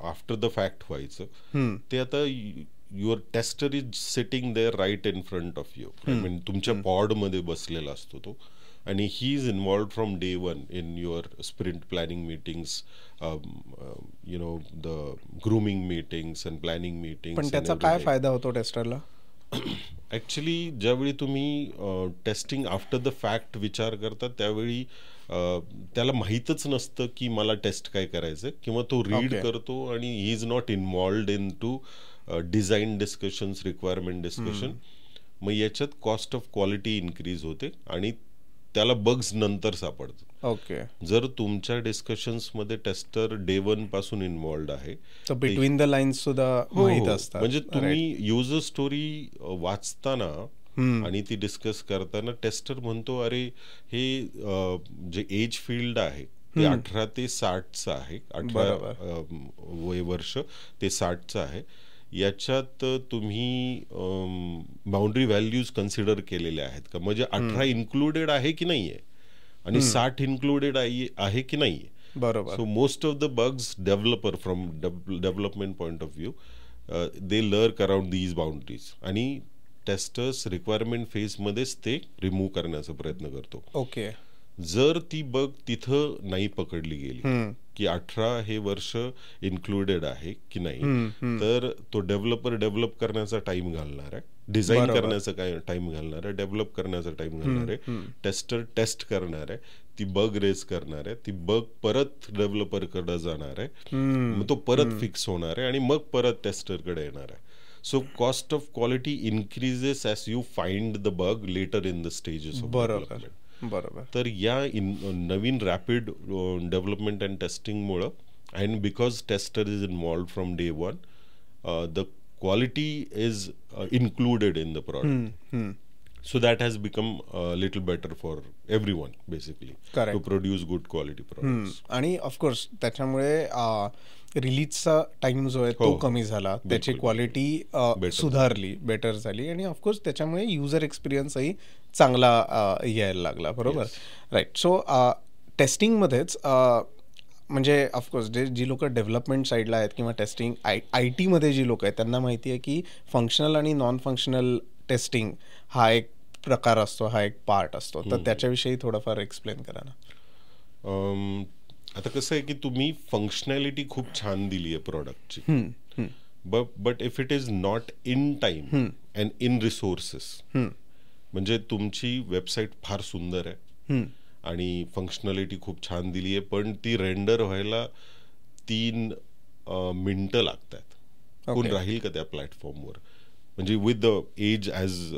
S1: आफ्टर द फॅक्ट व्हायचं ते आता your tester is sitting there right in front of you. I mean तुमच्या पॉडमध्ये बसलेला असतो तो आणि he is involved from day 1 in your sprint planning meetings, you know the grooming meetings and planning meetings.
S2: पण त्याचा काय फायदा होतो टेस्टरला?
S1: ऍक्च्युली ज्यावेळी तुम्ही टेस्टिंग आफ्टर द फॅक्ट विचार करता त्यावेळी त्याला माहीतच नसतं की मला टेस्ट काय करायचं, किंवा तो रीड करतो आणि he is not involved into design discussions, requirement discussion. मग याच्यात कॉस्ट ऑफ क्वालिटी इन्क्रीज होते आणि त्याला बग्स नंतर सापडतात.
S2: ओके.
S1: जर तुमच्या डिस्कशन्स मध्ये टेस्टर day 1 पासून इन्व्हॉल्ड आहे,
S2: तर बिटवीन द लाईन्स सुद्धा माहित असतात.
S1: म्हणजे तुम्ही युजर स्टोरी वाचताना आणि ती डिस्कस करताना टेस्टर म्हणतो अरे हे जे एज फील्ड आहे ते 18 ते 60चं आहे, 18 वर्ष ते 60चं आहे. याच्यात तुम्ही बाउंड्री व्हॅल्यूज कन्सिडर केलेल्या आहेत का, म्हणजे 18 इन्क्लुडेड आहे की नाहीये आणि 60 इन्क्लुडेड आहे की नाहीये.
S2: बरोबर.
S1: So most of the bugs developer from development point of view they lurk around these boundaries आणि टेस्टर्स रिक्वायरमेंट फेजमध्येच ते रिमूव्ह करण्याचा प्रयत्न करतो.
S2: ओके.
S1: जर ती बग तिथं नाही पकडली गेली की 18 हे वर्ष इन्क्लुडेड आहे की नाही, तर तो डेव्हलपर डेव्हलप करण्याचा टाइम घालणार आहे, डिझाईन करण्याचा काय टाइम घालणार आहे, डेव्हलप करण्याचा टाइम घालणार आहे, टेस्टर टेस्ट करणार आहे, ती बग रेज करणार आहे, ती बग परत डेव्हलपर कडे जाणार आहे, मग तो परत फिक्स होणार आहे आणि मग परत टेस्टर कडे येणार आहे. So cost of quality increases as you find the bug later in the stages of development.
S2: बरोबर.
S1: तर या नवीन रॅपिड डेव्हलपमेंट अँड टेस्टिंगमुळं and because tester is involved from day one the quality is included in the product. So that has become a little better for everyone basically.
S2: Correct.
S1: To produce good quality products.
S2: आणि of course त्याच्यामुळे रिलीजचा time जो आहे तो कमी झाला, त्याची quality सुधारली, better झाली आणि ऑफकोर्स त्याच्यामुळे युजर एक्सपिरियन्सही चांगला यायला लागला. बरोबर. राईट. सो टेस्टिंगमध्येच म्हणजे ऑफकोर्स जी लोक डेव्हलपमेंट साईडला आहेत किंवा टेस्टिंग आय टीमध्ये जी लोक आहेत त्यांना माहिती आहे की फंक्शनल आणि नॉन फंक्शनल टेस्टिंग हा एक प्रकार असतो, हा एक पार्ट असतो. तर त्याच्याविषयी थोडंफार एक्सप्लेन करा ना.
S1: आता कसं आहे की तुम्ही फंक्शनॅलिटी खूप छान दिली आहे प्रॉडक्टची, but if it is not in time and in resources, म्हणजे तुमची वेबसाईट फार सुंदर आहे आणि फंक्शनॅलिटी खूप छान दिली आहे, पण ती रेंडर व्हायला 3 मिनिटं लागतात. कोण राहील का त्या प्लॅटफॉर्मवर? म्हणजे with the age as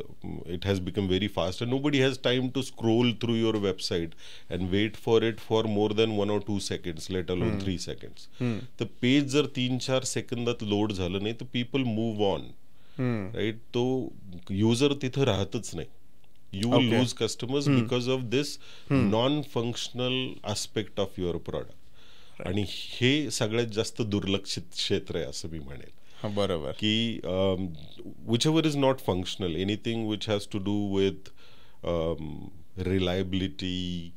S1: it has become very fast and nobody has time to scroll through your website and wait for it for more than 1 or 2 seconds, let alone 3 seconds. तर पेज जर 3-4 सेकंदात load झालं नाही तर people move on, right? तो user तिथं राहतच नाही. You will lose customers because of this non-functional aspect of your product. आणि हे सगळ्यात जास्त दुर्लक्षित क्षेत्र आहे असं मी म्हणेल.
S2: बरोबर.
S1: की whichever is not functional, anything which has to do with reliability,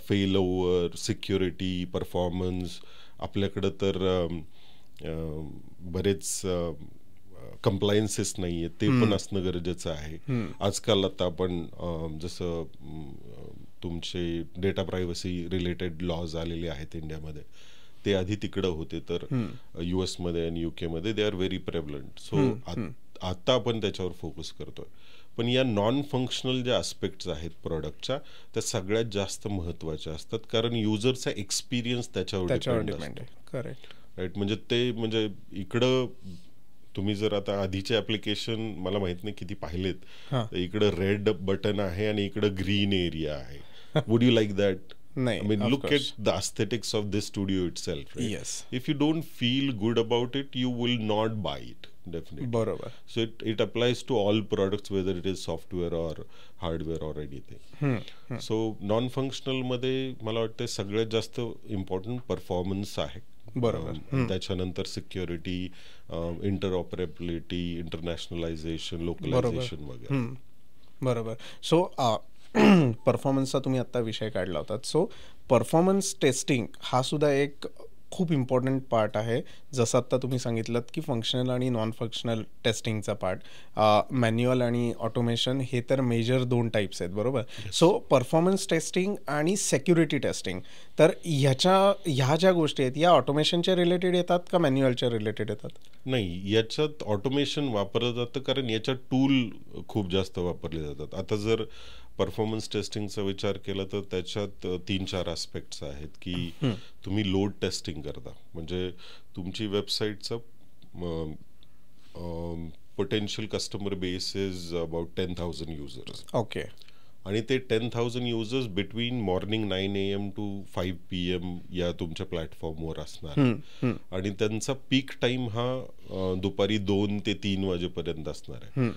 S1: failover, security, performance, आपल्याकडं तर बरेच कंप्लायन्सेस नाही आहेत, ते पण असणं गरजेचं आहे. आजकाल आता आपण जसं तुमचे डेटा प्रायव्हसी रिलेटेड लॉज आलेले आहेत इंडियामध्ये, ते आधी तिकडं होते, तर US मध्ये आणि UK मध्ये दे आर व्हेरी प्रेव्हलंट. सो आता आपण त्याच्यावर फोकस करतोय. पण या नॉन फंक्शनल ज्या आस्पेक्ट्स आहेत प्रॉडक्टच्या त्या सगळ्यात जास्त महत्वाच्या असतात, कारण युजरचा एक्सपिरियन्स त्याच्यावर डिपेंड आहे.
S2: करेक्ट.
S1: राईट. म्हणजे ते म्हणजे इकडं तुम्ही जर आता आधीचे ऍप्लिकेशन मला माहित नाही किती पाहिलेत, तर इकडं रेड बटन आहे आणि इकडं ग्रीन एरिया आहे. Would you like that?
S2: I
S1: mean, look at the aesthetics of this studio itself, right?
S2: Yes.
S1: If you don't feel good about it, you will not buy it, definitely.
S2: बरोबर.
S1: So it applies to all products, whether it is software or hardware or anything. So non-functional मध्ये मला वाटतं सगळ्यात जास्त important performance आहे.
S2: बरोबर.
S1: त्याच्यानंतर security, interoperability, internationalisation, localisation वगैरे.
S2: बरोबर. सो परफॉर्मन्सचा तुम्ही आत्ता विषय काढला होता. सो परफॉर्मन्स टेस्टिंग हा सुद्धा एक खूप इम्पॉर्टंट पार्ट आहे. जसं आत्ता तुम्ही सांगितलं की फंक्शनल आणि नॉन फंक्शनल टेस्टिंगचा पार्ट, मॅन्युअल आणि ऑटोमेशन हे तर मेजर 2 टाईप्स आहेत. बरोबर. सो परफॉर्मन्स टेस्टिंग आणि सेक्युरिटी टेस्टिंग, तर ह्या ज्या गोष्टी आहेत या ऑटोमेशनच्या रिलेटेड येतात का मॅन्युअलच्या रिलेटेड येतात?
S1: नाही, याच्यात ऑटोमेशन वापरलं जातं कारण याच्यात टूल खूप जास्त वापरले जातात. आता जर परफॉर्मन्स टेस्टिंगचा विचार केला तर त्याच्यात 3-4 आस्पेक्ट्स आहेत की तुम्ही लोड टेस्टिंग करता, म्हणजे तुमची वेबसाईटचं potential customer base is about 10,000 users.
S2: Okay.
S1: आणि ते 10,000 users between morning 9 AM to 5 PM या तुमच्या प्लॅटफॉर्मवर असणार, आणि त्यांचा पीक टाइम हा दुपारी 2 ते 3 वाजेपर्यंत असणार आहे.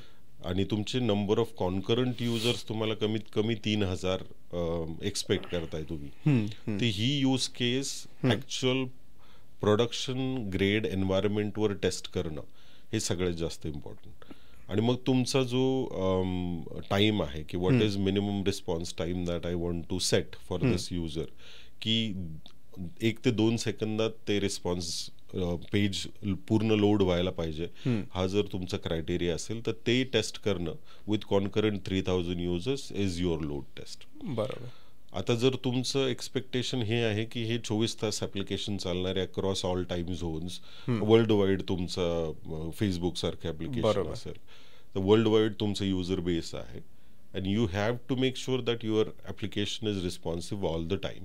S1: आणि तुमचे नंबर ऑफ कॉन्करंट युजर्स तुम्हाला कमीत कमी 3,000 एक्सपेक्ट करताय तुम्ही. ती ही यूज केस ऍक्च्युअल प्रोडक्शन ग्रेड एन्व्हायरमेंटवर टेस्ट करणं हे सगळ्यात जास्त इम्पॉर्टंट. आणि मग तुमचा जो टाइम आहे की what is minimum response time that I want to set for this user, की 1 ते 2 सेकंदात ते रिस्पॉन्स पेज पूर्ण लोड व्हायला पाहिजे, हा जर तुमचा क्रायटेरिया असेल तर ते टेस्ट करणं with concurrent 3,000 users is your load test.
S2: बरोबर.
S1: आता जर तुमचं एक्सपेक्टेशन हे आहे की हे 24 तास ऍप्लिकेशन चालणारे across all time zones, world wide तुमचं फेसबुक सारखं ऍप्लिकेशन असेल, तर वर्ल्ड वाईड तुमचं युजर बेस आहे, and you have to make sure that your application is responsive all the time,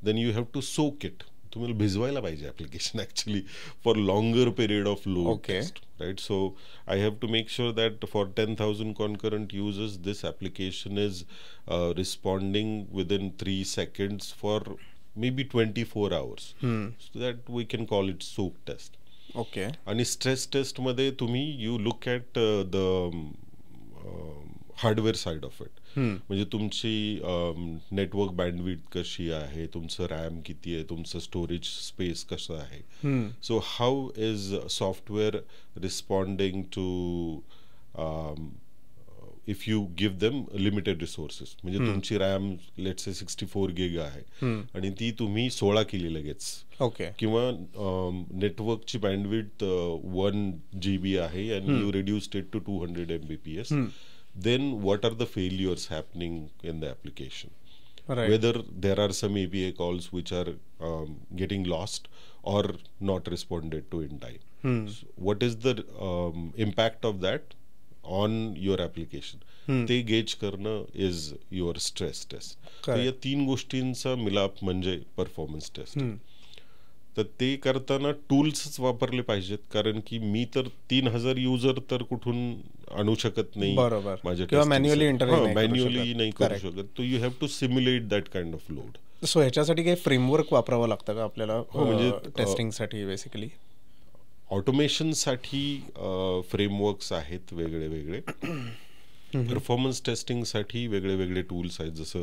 S1: then you have to soak it तुम्हाला भिजवायला पाहिजे application actually for longer period of load test, right? So I have to make sure that for 10,000 concurrent users this application is responding within 3 seconds for maybe 24 hours. So that we can call it soak test.
S2: Okay.
S1: आणि stress taste मध्ये तुम्ही you look at the hardware side of it. म्हणजे तुमची network bandwidth कशी आहे, तुमचं RAM किती आहे, तुमचं स्टोरेज स्पेस कसं आहे. So how is software responding to if you give them limited resources. म्हणजे तुमची रॅम लेट्स से 64 GB आहे आणि ती तुम्ही 16 केली लगेच.
S2: ओके.
S1: किंवा नेटवर्कची बँडविड्थ 1 GB आहे and you reduced it to 200 Mbps. Then what are the failures happening in the application?
S2: Right.
S1: Whether there are some API calls which are getting lost or not responded to in time. So what is the impact of that on your application? ते gauge करणं is your stress taste. तर या 3 गोष्टींचा मिलाप म्हणजे performance taste. तर ते करताना टूल्सच वापरले पाहिजेत, कारण की मी तर 3,000 युजर तर कुठून आणू शकत नाही माझ्या
S2: मॅन्युअली
S1: नाही करू शकत. तो you have to simulate that kind of load.
S2: So ह्याच्यासाठी काही फ्रेमवर्क वापरावं लागतं का आपल्याला म्हणजे टेस्टिंगसाठी? बेसिकली
S1: ऑटोमेशनसाठी फ्रेमवर्क्स आहेत वेगळे वेगळे. परफॉर्मन्स टेस्टिंगसाठी वेगळे वेगळे टूल्स आहेत, जसं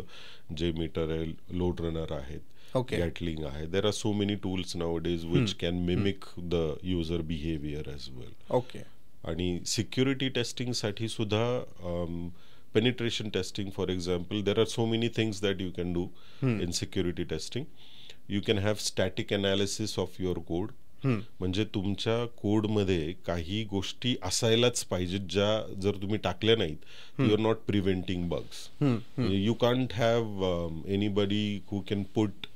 S1: JMeter आहे, लोड रनर आहेत, Gatling आहे. There are so many tools nowadays which can mimic the user behaviour as well.
S2: Okay.
S1: आणि सिक्युरिटी टेस्टिंगसाठी सुद्धा penetration testing, for example, there are so many things that you can do in security testing. You can have static analysis of your code. म्हणजे तुमच्या कोडमध्ये काही गोष्टी असायलाच पाहिजेत ज्या जर तुम्ही टाकल्या नाहीत you are not preventing bugs. You can't have anybody who can put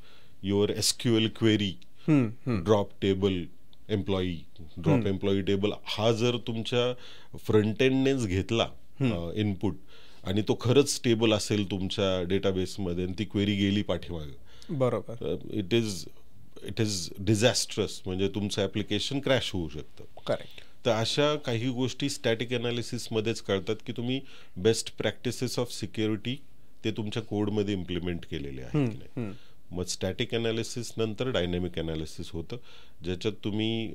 S1: your SQL query drop table employee drop employee table हा जर तुमच्या फ्रंट एंडनेच घेतला इनपुट आणि तो खरंच टेबल असेल तुमच्या डेटाबेसमध्ये आणि ती क्वेरी गेली पाठीमागे,
S2: बरोबर,
S1: इट इज डिझॅस्ट्रस. म्हणजे तुमचं ॲप्लिकेशन क्रॅश होऊ शकतं.
S2: करेक्ट.
S1: तर अशा काही गोष्टी स्टॅटिक अनालिसिसमध्येच कळतात की तुम्ही बेस्ट प्रॅक्टिसेस ऑफ सिक्युरिटी ते तुमच्या कोडमध्ये इम्प्लिमेंट केलेले आहेत की नाही. मग स्टॅटिक अनालिसिस नंतर डायनॅमिक अनालिसिस होतं, ज्याच्यात तुम्ही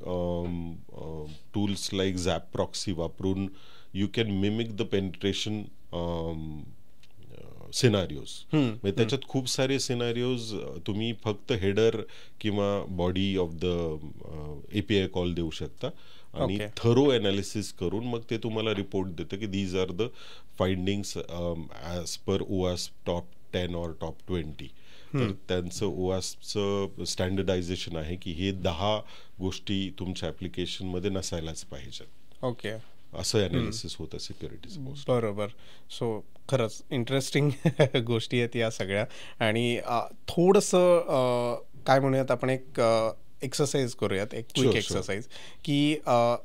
S1: टूल्स लाईक झॅप प्रॉक्सी वापरून you can mimic the penetration scenarios. म्हणजे त्याच्यात खूप सारे सिनारिओज तुम्ही फक्त हेडर किंवा body of the API call देऊ शकता आणि थरो अनालिसिस करून मग ते तुम्हाला रिपोर्ट देतं की these are the findings as per OWASP top 10 और टॉप 20. तर त्यांचं OWASPचं स्टँडर्डायझेशन आहे की हे 10 गोष्टी तुमच्या ॲप्लिकेशनमध्ये नसायलाच पाहिजेत.
S2: ओके.
S1: असं अनालिसिस होतं सिक्युरिटीचं.
S2: बरोबर. सो खरंच इंटरेस्टिंग गोष्टी आहेत या सगळ्या. आणि थोडंसं काय म्हणूयात आपण एक एक्सरसाइज करूयात, एक क्विक एक्सरसाइज. की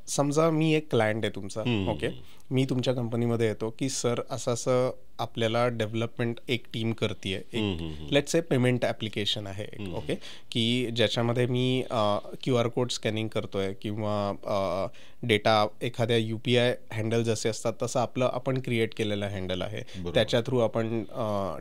S2: समजा मी एक क्लायंट आहे तुमचा, ओके, मी तुमच्या कंपनीमध्ये येतो की सर असं असं आपल्याला डेव्हलपमेंट एक टीम करते, एक लेट्स से पेमेंट ॲप्लिकेशन आहे, ओके, की ज्याच्यामध्ये मी QR कोड स्कॅनिंग करतोय किंवा डेटा एखाद्या UPI हँडल जसे असतात तसं आपलं आपण क्रिएट केलेलं हँडल आहे, त्याच्या थ्रू आपण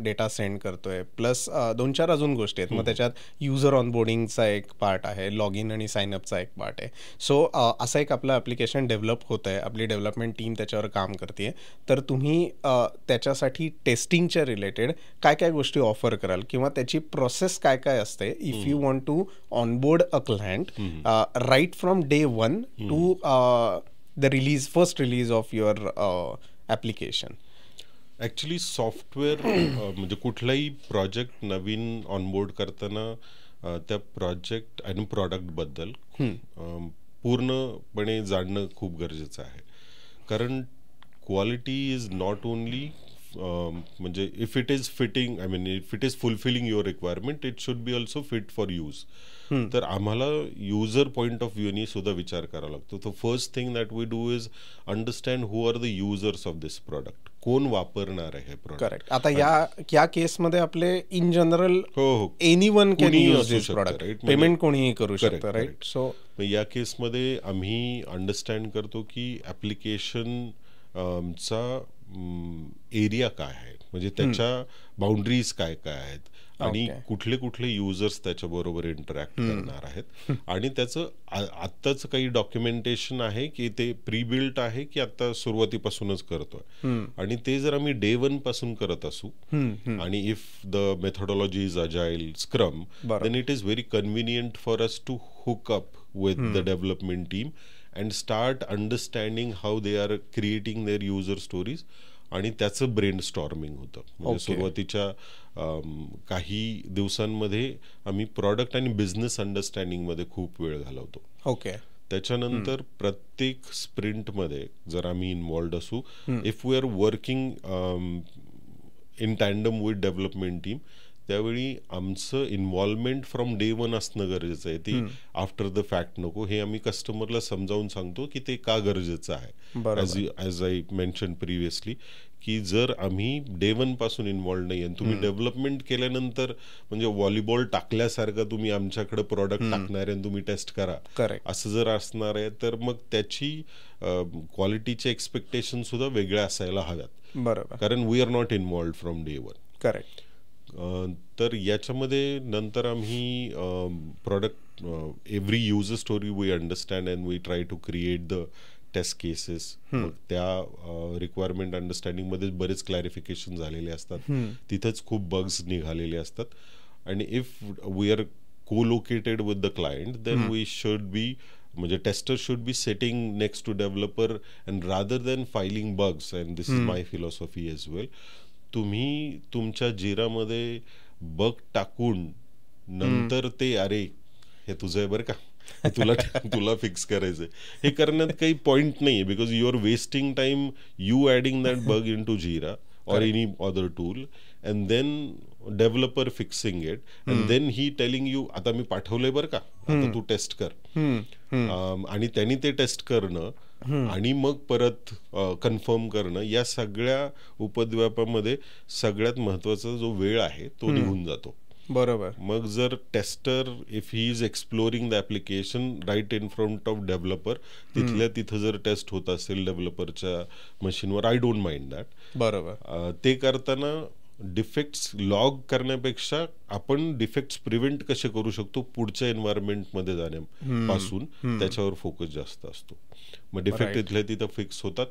S2: डेटा सेंड करतोय. प्लस 2-4 अजून गोष्टी आहेत. मग त्याच्यात युजर ऑनबोर्डिंगचा एक पार्ट आहे, लॉग इन आणि साइनअपचा एक पार्ट आहे. सो असं एक आपलं ॲप्लिकेशन डेव्हलप होत आहे, आपली डेव्हलपमेंट टीम त्याच्यावर काम करते. तर तुम्ही त्याच्यासाठी टेस्टिंगच्या रिलेटेड काय काय गोष्टी ऑफर कराल किंवा त्याची प्रोसेस काय काय असते if you want to onboard a client right from day 1 to the release, first release of your application?
S1: Actually software म्हणजे कुठलाही प्रोजेक्ट नवीन ऑनबोर्ड करताना त्या प्रोजेक्ट आणि प्रॉडक्टबद्दल पूर्णपणे जाणणं खूप गरजेचं आहे. कारण क्वालिटी इज नॉट ओनली म्हणजे if it is fitting, I mean if it is fulfilling your requirement, it should be also fit for use. तर आम्हाला युजर पॉईंट ऑफ व्ह्यूनी सुद्धा विचार करावा लागतो. तर first thing that we do is understand who are the users of this product. कोण वापरणार आहे प्रोडक्ट.
S2: करेक्ट. आता या केसमध्ये आपले इन जनरल
S1: हो
S2: anyone can use this product, payment कोणीही करू शकतं, राईट. सो
S1: या केसमध्ये आम्ही अंडरस्टँड करतो की ऍप्लिकेशन चा एरिया काय आहे, म्हणजे त्याच्या बाउंड्रीज काय काय आहेत आणि कुठले कुठले युजर्स त्याच्याबरोबर इंटरॅक्ट करणार आहेत, आणि त्याचं आत्ताच काही डॉक्युमेंटेशन आहे की ते प्री बिल्ट आहे की आता सुरुवातीपासूनच करतोय, आणि ते जर आम्ही डे 1 पासून करत असू आणि if the methodology is agile scrum, then it is very convenient for us to hook up with the development team and start understanding how they are creating their user stories, आणि त्याचं brain storming होतं. म्हणजे सुरुवातीच्या काही दिवसांमध्ये आम्ही product आणि business understanding मध्ये खूप वेळ घालवतो.
S2: ओके.
S1: त्याच्यानंतर प्रत्येक स्प्रिंटमध्ये जर आम्ही इन्व्हॉल्ड असू, if we are working in tandem with development team, त्यावेळी आमचं इन्व्हॉल्वमेंट फ्रॉम डे 1 असणं गरजेचं आहे. ती आफ्टर द फॅक्ट नको, हे आम्ही कस्टमरला समजावून सांगतो की ते का गरजेचं आहे. ॲज आय मेन्शन प्रिव्हियसली, की जर आम्ही डे 1 पासून इन्व्हॉल्व नाही आणि तुम्ही डेव्हलपमेंट केल्यानंतर म्हणजे व्हॉलीबॉल टाकल्यासारखं तुम्ही आमच्याकडे प्रॉडक्ट टाकणार आहे आणि तुम्ही टेस्ट करा, असं जर असणार आहे तर मग त्याची क्वालिटीचे एक्सपेक्टेशन सुद्धा वेगळ्या असायला हव्यात.
S2: बरोबर.
S1: कारण we are not involve from day 1.
S2: Correct.
S1: तर याच्यामध्ये नंतर आम्ही product every user story we understand and we try to create the test cases. मग त्या रिक्वायरमेंट अंडरस्टँडिंगमध्ये बरेच क्लॅरिफिकेशन झालेले असतात, तिथेच खूप बग्स निघालेले असतात, आणि if we are co-located with the client, then we should be, म्हणजे tester should be sitting next to developer and rather than filing bugs, and this is my philosophy as well. तुम्ही तुमच्या जिरामध्ये बग टाकून नंतर ते अरे हे तुझं आहे बरं का, तुला फिक्स करायचंय, हे करण्यात काही पॉइंट नाहीये, because you are wasting time you adding that bug into Jira or any other tool, and then developer fixing it, and then he telling you आता मी पाठवलंय बरं का, आता तू टेस्ट कर, आणि त्यांनी ते टेस्ट करणं आणि मग परत कन्फर्म करणं, या सगळ्या उपद्व्यापामध्ये सगळ्यात महत्वाचा जो वेळ आहे तो निघून जातो.
S2: बरोबर.
S1: मग जर tester if he is exploring the application right in front of developer, तिथल्या तिथं जर टेस्ट होत असेल डेव्हलपरच्या मशीनवर, आय डोंट माइंड दॅट.
S2: बरोबर.
S1: ते करताना डिफेक्ट्स लॉग करण्यापेक्षा आपण डिफेक्ट्स प्रिव्हेंट कसे करू शकतो पुढच्या एन्व्हायरमेंटमध्ये जाण्यापासून, त्याच्यावर फोकस जास्त असतो. मग डिफेक्ट तिथल्या तिथं फिक्स होतात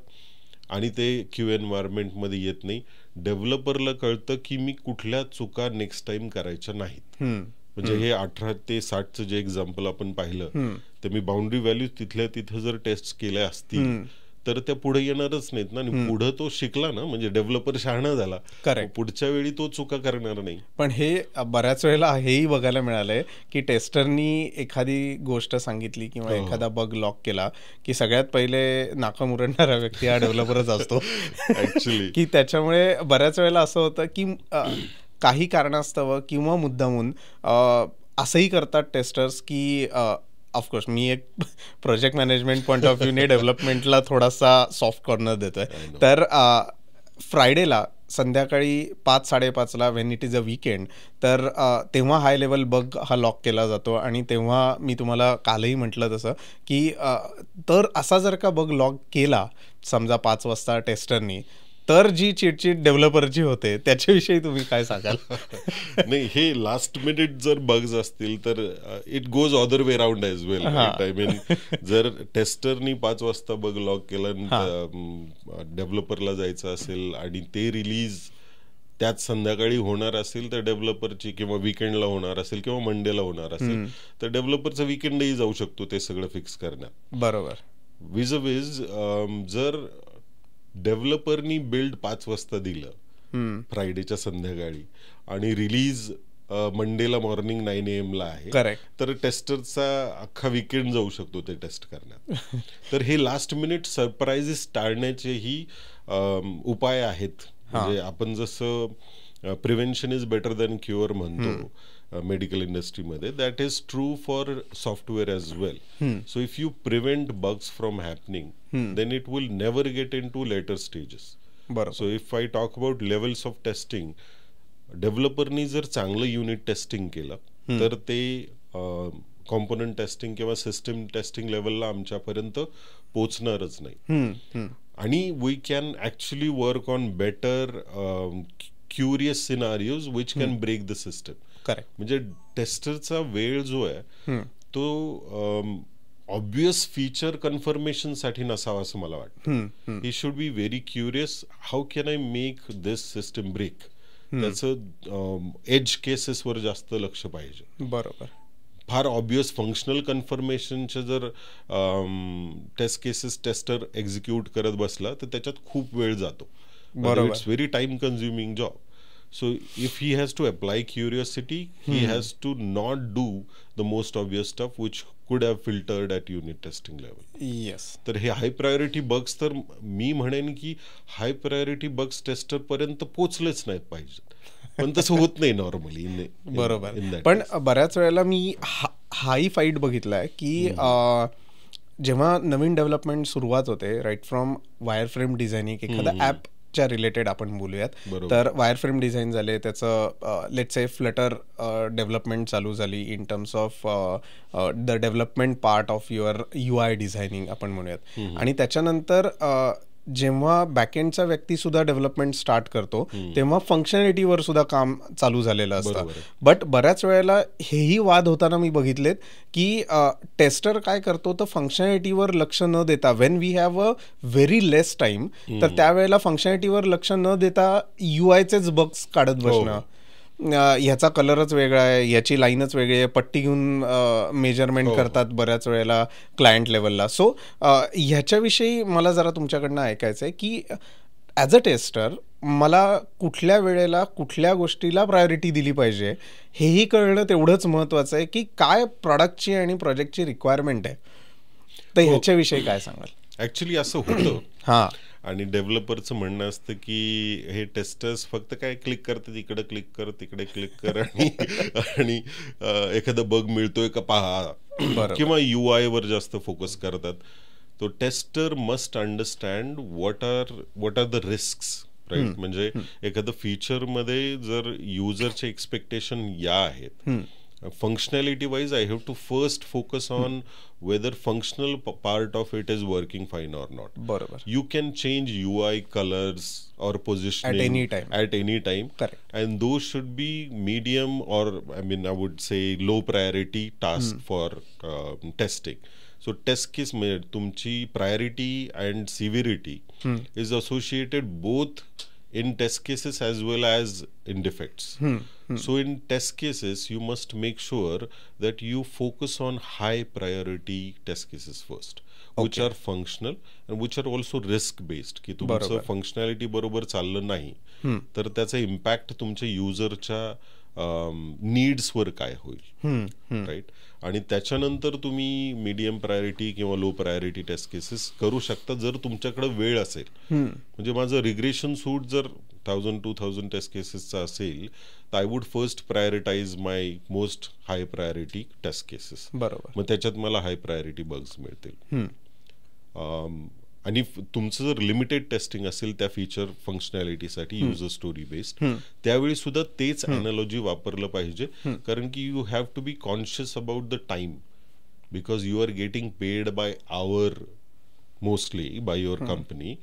S1: आणि ते क्यू एन्व्हायरमेंटमध्ये येत नाही. डेव्हलपरला कळतं की मी कुठल्या चुका नेक्स्ट टाइम करायच्या नाहीत. म्हणजे हे 18 ते 60चं जे एक्झाम्पल आपण पाहिलं, तर मी बाउंड्री व्हॅल्यूज तिथल्या तिथं जर टेस्ट केल्या असतील तर त्या पुढे येणारच नाहीत ना, आणि पुढे तो शिकला ना, म्हणजे डेव्हलपर शहाणा झाला, पुढच्या वेळी तो चुका करणार नाही.
S2: पण हे बऱ्याच वेळेला हेही बघायला मिळालंय की टेस्टरनी एखादी गोष्ट सांगितली किंवा एखादा बग लॉक केला की सगळ्यात पहिले नाका मुरडणारा व्यक्ती हा डेव्हलपरच असतो ऍक्च्युली. की त्याच्यामुळे बऱ्याच वेळेला असं होतं की काही कारणास्तव किंवा मुद्दामून असंही करतात टेस्टर्स की ऑफकोर्स मी एक प्रोजेक्ट मॅनेजमेंट पॉईंट ऑफ व्ह्यूने डेव्हलपमेंटला थोडासा सॉफ्ट कॉर्नर देतोय. तर फ्रायडेला संध्याकाळी 5-5:30 Wien it is a weekend, तर तेव्हा हाय लेवल बग हा लॉक केला जातो. आणि तेव्हा मी तुम्हाला कालही म्हटलं तसं की तर असा जर का बग लॉक केला समजा 5 वाजता टेस्टरनी, तर जी चिडचिड डेव्हलपरची होते त्याच्याविषयी तुम्ही काय सांगाल?
S1: नाही, हे लास्ट मिनिट जर बग्स असतील तर it goes other way round as well. I mean जर टेस्टरनी 5 वाजता बग लॉक केला, डेव्हलपरला जायचं असेल आणि ते रिलीज त्याच संध्याकाळी होणार असेल तर डेव्हलपरची, किंवा विकेंडला होणार असेल किंवा मंडेला होणार असेल तर डेव्हलपरचं विकेंडही जाऊ शकतो ते सगळं फिक्स करण्यात.
S2: बरोबर.
S1: विज अ विज जर डेव्हलपरनी बिल्ड 5 वाजता दिलं फ्रायडेच्या संध्याकाळी आणि रिलीज मंडेला मॉर्निंग 9 AM ला आहे, तर टेस्टरचा अख्खा विकेंड जाऊ शकतो ते टेस्ट करण्यात. तर हे लास्ट मिनिट सरप्राइजेस टाळण्याचेही उपाय आहेत. म्हणजे आपण जसं prevention is better than cure म्हणतो मेडिकल इंडस्ट्रीमध्ये, that is true for software as well. So if you prevent bugs from happening, then it will never get into later stages.
S2: बरोबर.
S1: So if I talk about levels of testing, डेव्हलपरनी जर चांगलं unit testing केलं तर ते component testing किंवा system testing लेवलला आमच्यापर्यंत पोचणारच नाही. आणि we can actually work on better curious scenarios which can break the system.
S2: Correct.
S1: म्हणजे टेस्टरचा वेळ जो आहे तो ऑब्वियस फीचर कन्फर्मेशनसाठी नसावा असं मला वाटतं. He should be very curious, how can I make this system break. त्याचं एज केसेसवर जास्त लक्ष पाहिजे.
S2: बरोबर.
S1: फार ऑब्वियस फंक्शनल कन्फर्मेशनचे जर टेस्ट केसेस टेस्टर एक्झिक्यूट करत बसला तर त्याच्यात खूप वेळ जातो. It's very time consuming job. So if he has to apply curiosity, he has to not do the most obvious stuff which could have filtered at unit testing level.
S2: Yes.
S1: तर हे high priority bugs तर मी म्हणेन की high priority bugs tester पर्यंत पोचलेच नाहीत पाहिजे, पण तसं होत नाही नॉर्मली.
S2: बरोबर. पण बऱ्याच वेळेला मी हाही फाईट बघितलाय की जेव्हा नवीन डेव्हलपमेंट सुरुवात होते, right from wireframe designing, एखादा ॲप च्या रिलेटेड आपण बोलूयात, तर वायर फ्रेम डिझाईन झाले, त्याचं लेट्स से फ्लटर डेव्हलपमेंट चालू झाली in terms of the development part of your UI designing आपण म्हणूयात. आणि त्याच्यानंतर जेव्हा बॅकएंडचा व्यक्ती सुद्धा डेव्हलपमेंट स्टार्ट करतो तेव्हा फंक्शनॅलिटीवर सुद्धा काम चालू झालेलं असतं. बट बऱ्याच वेळेला हेही वाद होताना मी बघितलेत की टेस्टर काय करतो तर फंक्शनॅलिटीवर लक्ष न देता, when we have a very less time, तर त्यावेळेला फंक्शनॅलिटीवर लक्ष न देता UIचेच बग्स काढत बसणं. ह्याचा कलरच वेगळा आहे, ह्याची लाईनच वेगळी आहे, पट्टी घेऊन मेजरमेंट करतात बऱ्याच वेळेला क्लायंट लेवलला. सो ह्याच्याविषयी मला जरा तुमच्याकडनं ऐकायचं आहे की ॲज अ टेस्टर मला कुठल्या वेळेला कुठल्या गोष्टीला प्रायोरिटी दिली पाहिजे हेही कळणं तेवढंच महत्त्वाचं आहे की काय प्रॉडक्टची आणि प्रोजेक्टची रिक्वायरमेंट आहे. तर ह्याच्याविषयी काय सांगाल?
S1: ॲक्च्युली असं होतं.
S2: हां.
S1: आणि डेव्हलपरचं म्हणणं असतं की हे टेस्टर्स फक्त काय क्लिक करतात, इकडे क्लिक कर तिकडे क्लिक कर आणि एखादा बग मिळतोय का पहा, किंवा UI वर जास्त फोकस करतात. तो tester must understand what are the risks, right. म्हणजे एखादं फीचरमध्ये जर युजरचे एक्सपेक्टेशन या आहेत, functionality wise I have to first focus on whether functional part of it is working fine or not.
S2: Barabar.
S1: You can change UI colors or positioning at any time.
S2: Correct.
S1: And those should be medium or I would say low priority task for testing. So test case में तुमची priority and severity is associated both in test cases as well as in defects. So in test cases you must make sure that you focus on high priority test cases first, which are functional and which are also risk based. की तुमचं functionality बरोबर चाललं नाही तर त्याचा impact तुमच्या युजरच्या नीड्सवर काय होईल, राईट. आणि त्याच्यानंतर तुम्ही मीडियम प्रायोरिटी किंवा लो प्रायोरिटी टेस्ट केसेस करू शकता जर तुमच्याकडे वेळ असेल. म्हणजे माझं रिग्रेशन सूट जर 1000-2000 टेस्ट केसेसचा असेल तर I would first prioritise my most high priority test cases.
S2: बरोबर.
S1: मग त्याच्यात मला हाय प्रायोरिटी बग्स मिळतील. आणि तुमचं जर लिमिटेड टेस्टिंग असेल त्या फीचर फंक्शनॅलिटीसाठी युजर स्टोरी बेस्ड, त्यावेळी सुद्धा तेच अॅनालॉजी वापरलं पाहिजे. कारण की you have to be conscious about the time, because you are getting paid by hour, mostly by your company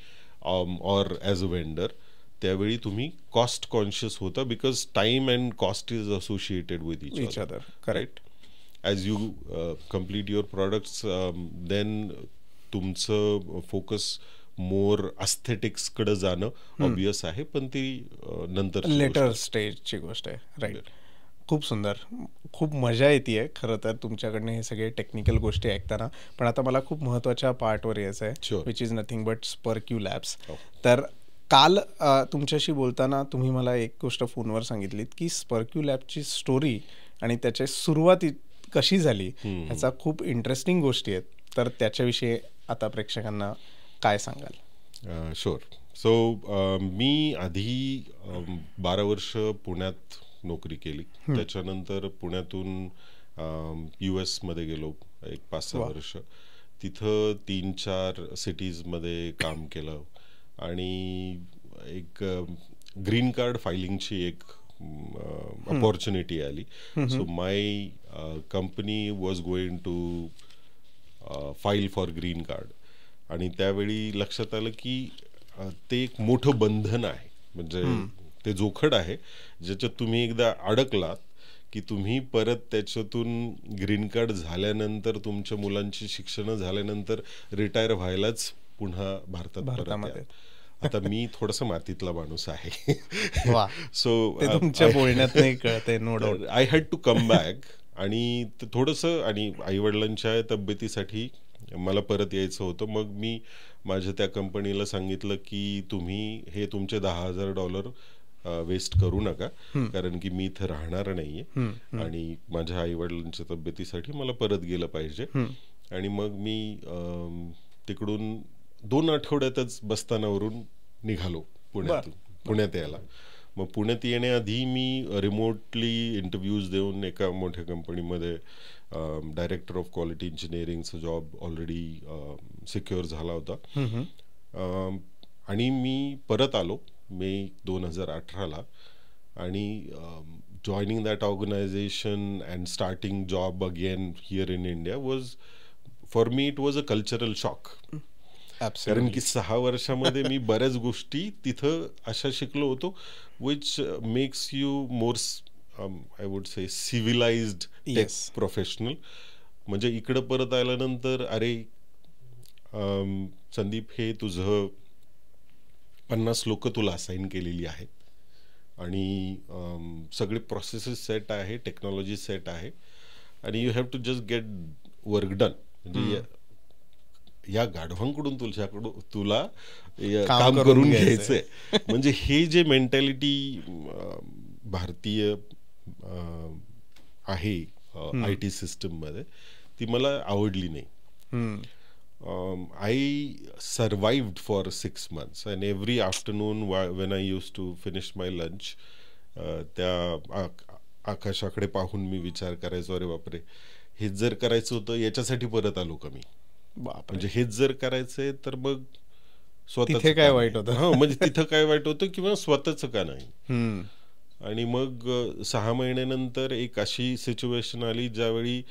S1: or as a vendor. त्यावेळी तुम्ही कॉस्ट कॉन्शियस होता, because time and cost is associated with each other.
S2: Correct.
S1: As you complete your products then तुमचं focus more अस्थेटिक्सकडे जाणं obvious आहे, पण ती नंतर
S2: लेटर स्टेजची गोष्ट आहे. राईट. खूप सुंदर, खूप मजा येते खरं तर तुमच्याकडनं हे सगळे टेक्निकल गोष्टी ऐकताना. पण आता मला खूप महत्त्वाच्या पार्टवर यायचं आहे, which is nothing but SpurQ labs. तर काल तुमच्याशी बोलताना तुम्ही मला एक गोष्ट फोनवर सांगितलीत की स्पर्क्यू लॅबची स्टोरी आणि त्याची सुरुवात कशी झाली ह्याचा खूप इंटरेस्टिंग गोष्टी आहेत. तर त्याच्याविषयी आता प्रेक्षकांना काय सांगाल?
S1: शुअर. सो मी आधी 12 वर्ष पुण्यात नोकरी केली. त्याच्यानंतर पुण्यातून US मध्ये गेलो एक 5-6 वर्ष. तिथं 3-4 सिटीजमध्ये काम केलं आणि एक ग्रीन कार्ड फायलिंगची एक अपॉर्च्युनिटी आली. So my company was going to file for green card. आणि त्यावेळी लक्षात आलं की ते एक मोठं बंधन आहे, म्हणजे ते जोखड आहे ज्याच्यात तुम्ही एकदा अडकलात की तुम्ही परत त्याच्यातून ग्रीन कार्ड झाल्यानंतर तुमच्या मुलांची शिक्षण झाल्यानंतर रिटायर व्हायलाच पुन्हा भारतात. आता मी थोडासा मातीतला माणूस आहे.
S2: सो तुमच्या बोलण्यात नाही कळते, no doubt.
S1: I had to come back. आणि थोडंसं आणि आईवडिलांच्या तब्येतीसाठी मला परत यायचं होतं. मग मी माझ्या त्या कंपनीला सांगितलं की तुम्ही हे तुमचे $10,000 वेस्ट करू नका, कारण की मी इथं राहणार नाहीये आणि माझ्या आईवडिलांच्या तब्येतीसाठी मला परत गेलं पाहिजे. आणि मग मी तिकडून 2 आठवड्यातच बस्तानावरून निघालो पुण्यात यायला. मग पुण्यात येण्याआधी मी रिमोटली इंटरव्ह्यूज देऊन एका मोठ्या कंपनीमध्ये डायरेक्टर ऑफ क्वालिटी इंजिनिअरिंगचा जॉब ऑलरेडी सिक्युअर झाला होता. आणि मी परत आलो मे 2018ला. आणि joining that organization and starting job again here in India was for me it was a cultural shock. कारण की 6 वर्षामध्ये मी बऱ्याच गोष्टी तिथं अशा शिकलो होतो which makes you more I would say civilized tech professional. म्हणजे इकडं परत आल्यानंतर अरे संदीप, हे तुझं 50 लोक तुला असाइन केलेली आहेत आणि सगळे प्रोसेसेस सेट आहे, टेक्नॉलॉजी सेट आहे आणि you have to just get work done. म्हणजे या गाढवांकडून तुला काम करून घ्यायचंय. म्हणजे हे जे मेंटॅलिटी भारतीय आहे IT सिस्टम मध्ये, ती मला आवडली नाही. I survived for 6 months and every afternoon when I used to finish my lunch, त्या आकाशाकडे पाहून मी विचार करायचो, अरे बापरे, हेच जर करायचं होतं याच्यासाठी परत आलो का मी. म्हणजे हेच जर करायचंय तर मग
S2: स्वतःच काय वाईट होतं.
S1: म्हणजे तिथं काय वाईट होतं किंवा स्वतःच का नाही. आणि मग 6 महिन्यानंतर एक अशी सिच्युएशन आली ज्यावेळी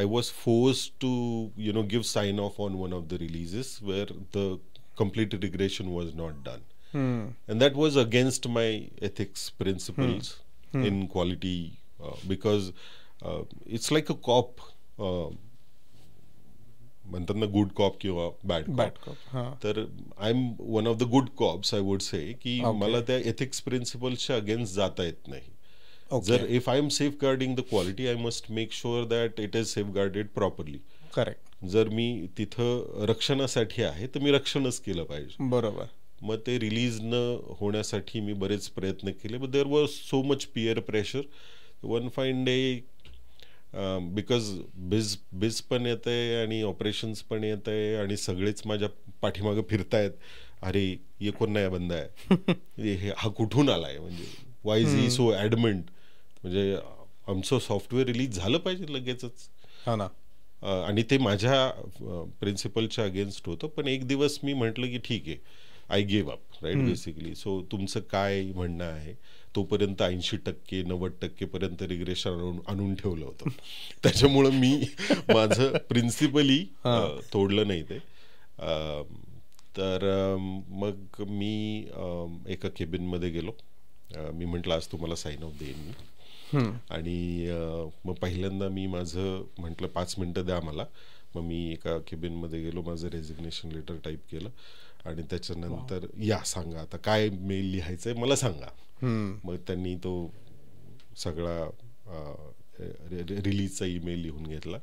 S1: I was forced to give sign off on one of the releases where the complete regression was not done. And that was against my ethics principles in quality, because it's like a cop, म्हणतात ना, good cop किंवा bad cop. तर I am one of the good cops, I would say, की मला त्या ethics प्रिन्सिपल्सच्या against जाता येत नाही. जर if I am safeguarding the quality, I must make sure that it is safeguarded properly.
S2: Correct.
S1: जर मी तिथं रक्षणासाठी आहे तर मी रक्षणच केलं पाहिजे.
S2: बरोबर.
S1: मग ते रिलीज न होण्यासाठी मी बरेच प्रयत्न केले, but there was so much peer pressure. One fine day, because बिज पण येत आहे आणि ऑपरेशन्स पण येत आहे आणि सगळेच माझ्या पाठीमागं फिरतायत, अरे ये कोण नया बंदा आहे, हा कुठून आलाय, म्हणजे वाय इज ही सो ॲडमंट, म्हणजे आमचं सॉफ्टवेअर रिलीज झालं पाहिजे लगेचच.
S2: हा ना.
S1: आणि ते माझ्या प्रिन्सिपलच्या अगेन्स्ट होतं. पण एक दिवस मी म्हटलं की ठीक आहे, I give up, right, basically. So तुमचं काय म्हणणं आहे. तोपर्यंत 80% 90% पर्यंत रिग्रेशन आणून ठेवलं होतं. त्याच्यामुळं मी माझं प्रिन्सिपली तोडलं नाही ते. तर मग मी एका केबिनमध्ये गेलो. मी म्हटलं आज तुम्हाला साइन ऑफ देईन मी. आणि मग पहिल्यांदा मी माझं म्हटलं 5 मिनटं द्या मला. मग मी एका केबिनमध्ये गेलो, माझं रेझिग्नेशन लेटर टाईप केलं आणि त्याच्यानंतर या सांगा आता काय मेल लिहायचंय मला सांगा. मग त्यांनी तो सगळा रिलीजचा ईमेल लिहून घेतला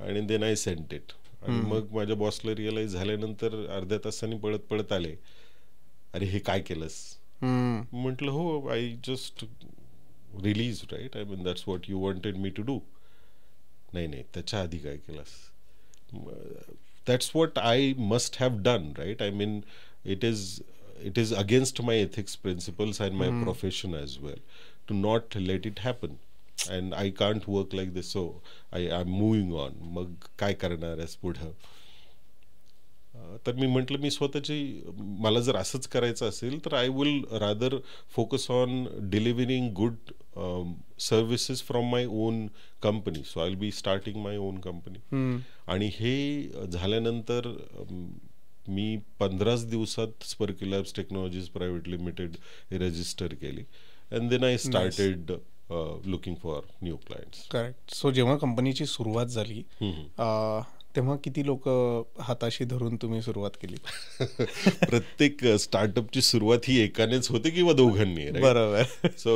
S1: आणि देन आय सेंट इट. आणि मग माझ्या बॉसला रिअलाइज झाल्यानंतर अर्ध्या तासांनी पळत आले, अरे हे काय केलंस. म्हटलं हो, I just release, right, I mean that's what you wanted me to do. नाही, त्याच्या आधी काय केलंस. That's what I must have done, right? I mean, it is against my ethics principles and my profession as well to not let it happen, and I can't work like this, so I'm moving on. मग काय करणार आहेस पुढं. तर मी म्हटलं मी मला जर असंच करायचं असेल तर I will rather focus on delivering good services from my own company. So I will be starting my own company. आणि हे झाल्यानंतर मी 15 दिवसात SpurQ labs technologies private limited register केली. And then I started looking for new clients.
S2: Correct. So जेव्हा कंपनीची सुरुवात झाली तेव्हा किती लोक हाताशी धरून तुम्ही सुरुवात केली?
S1: प्रत्येक स्टार्टअपची सुरुवात ही एकानेच होते किंवा दोघांनी.
S2: बरोबर.
S1: So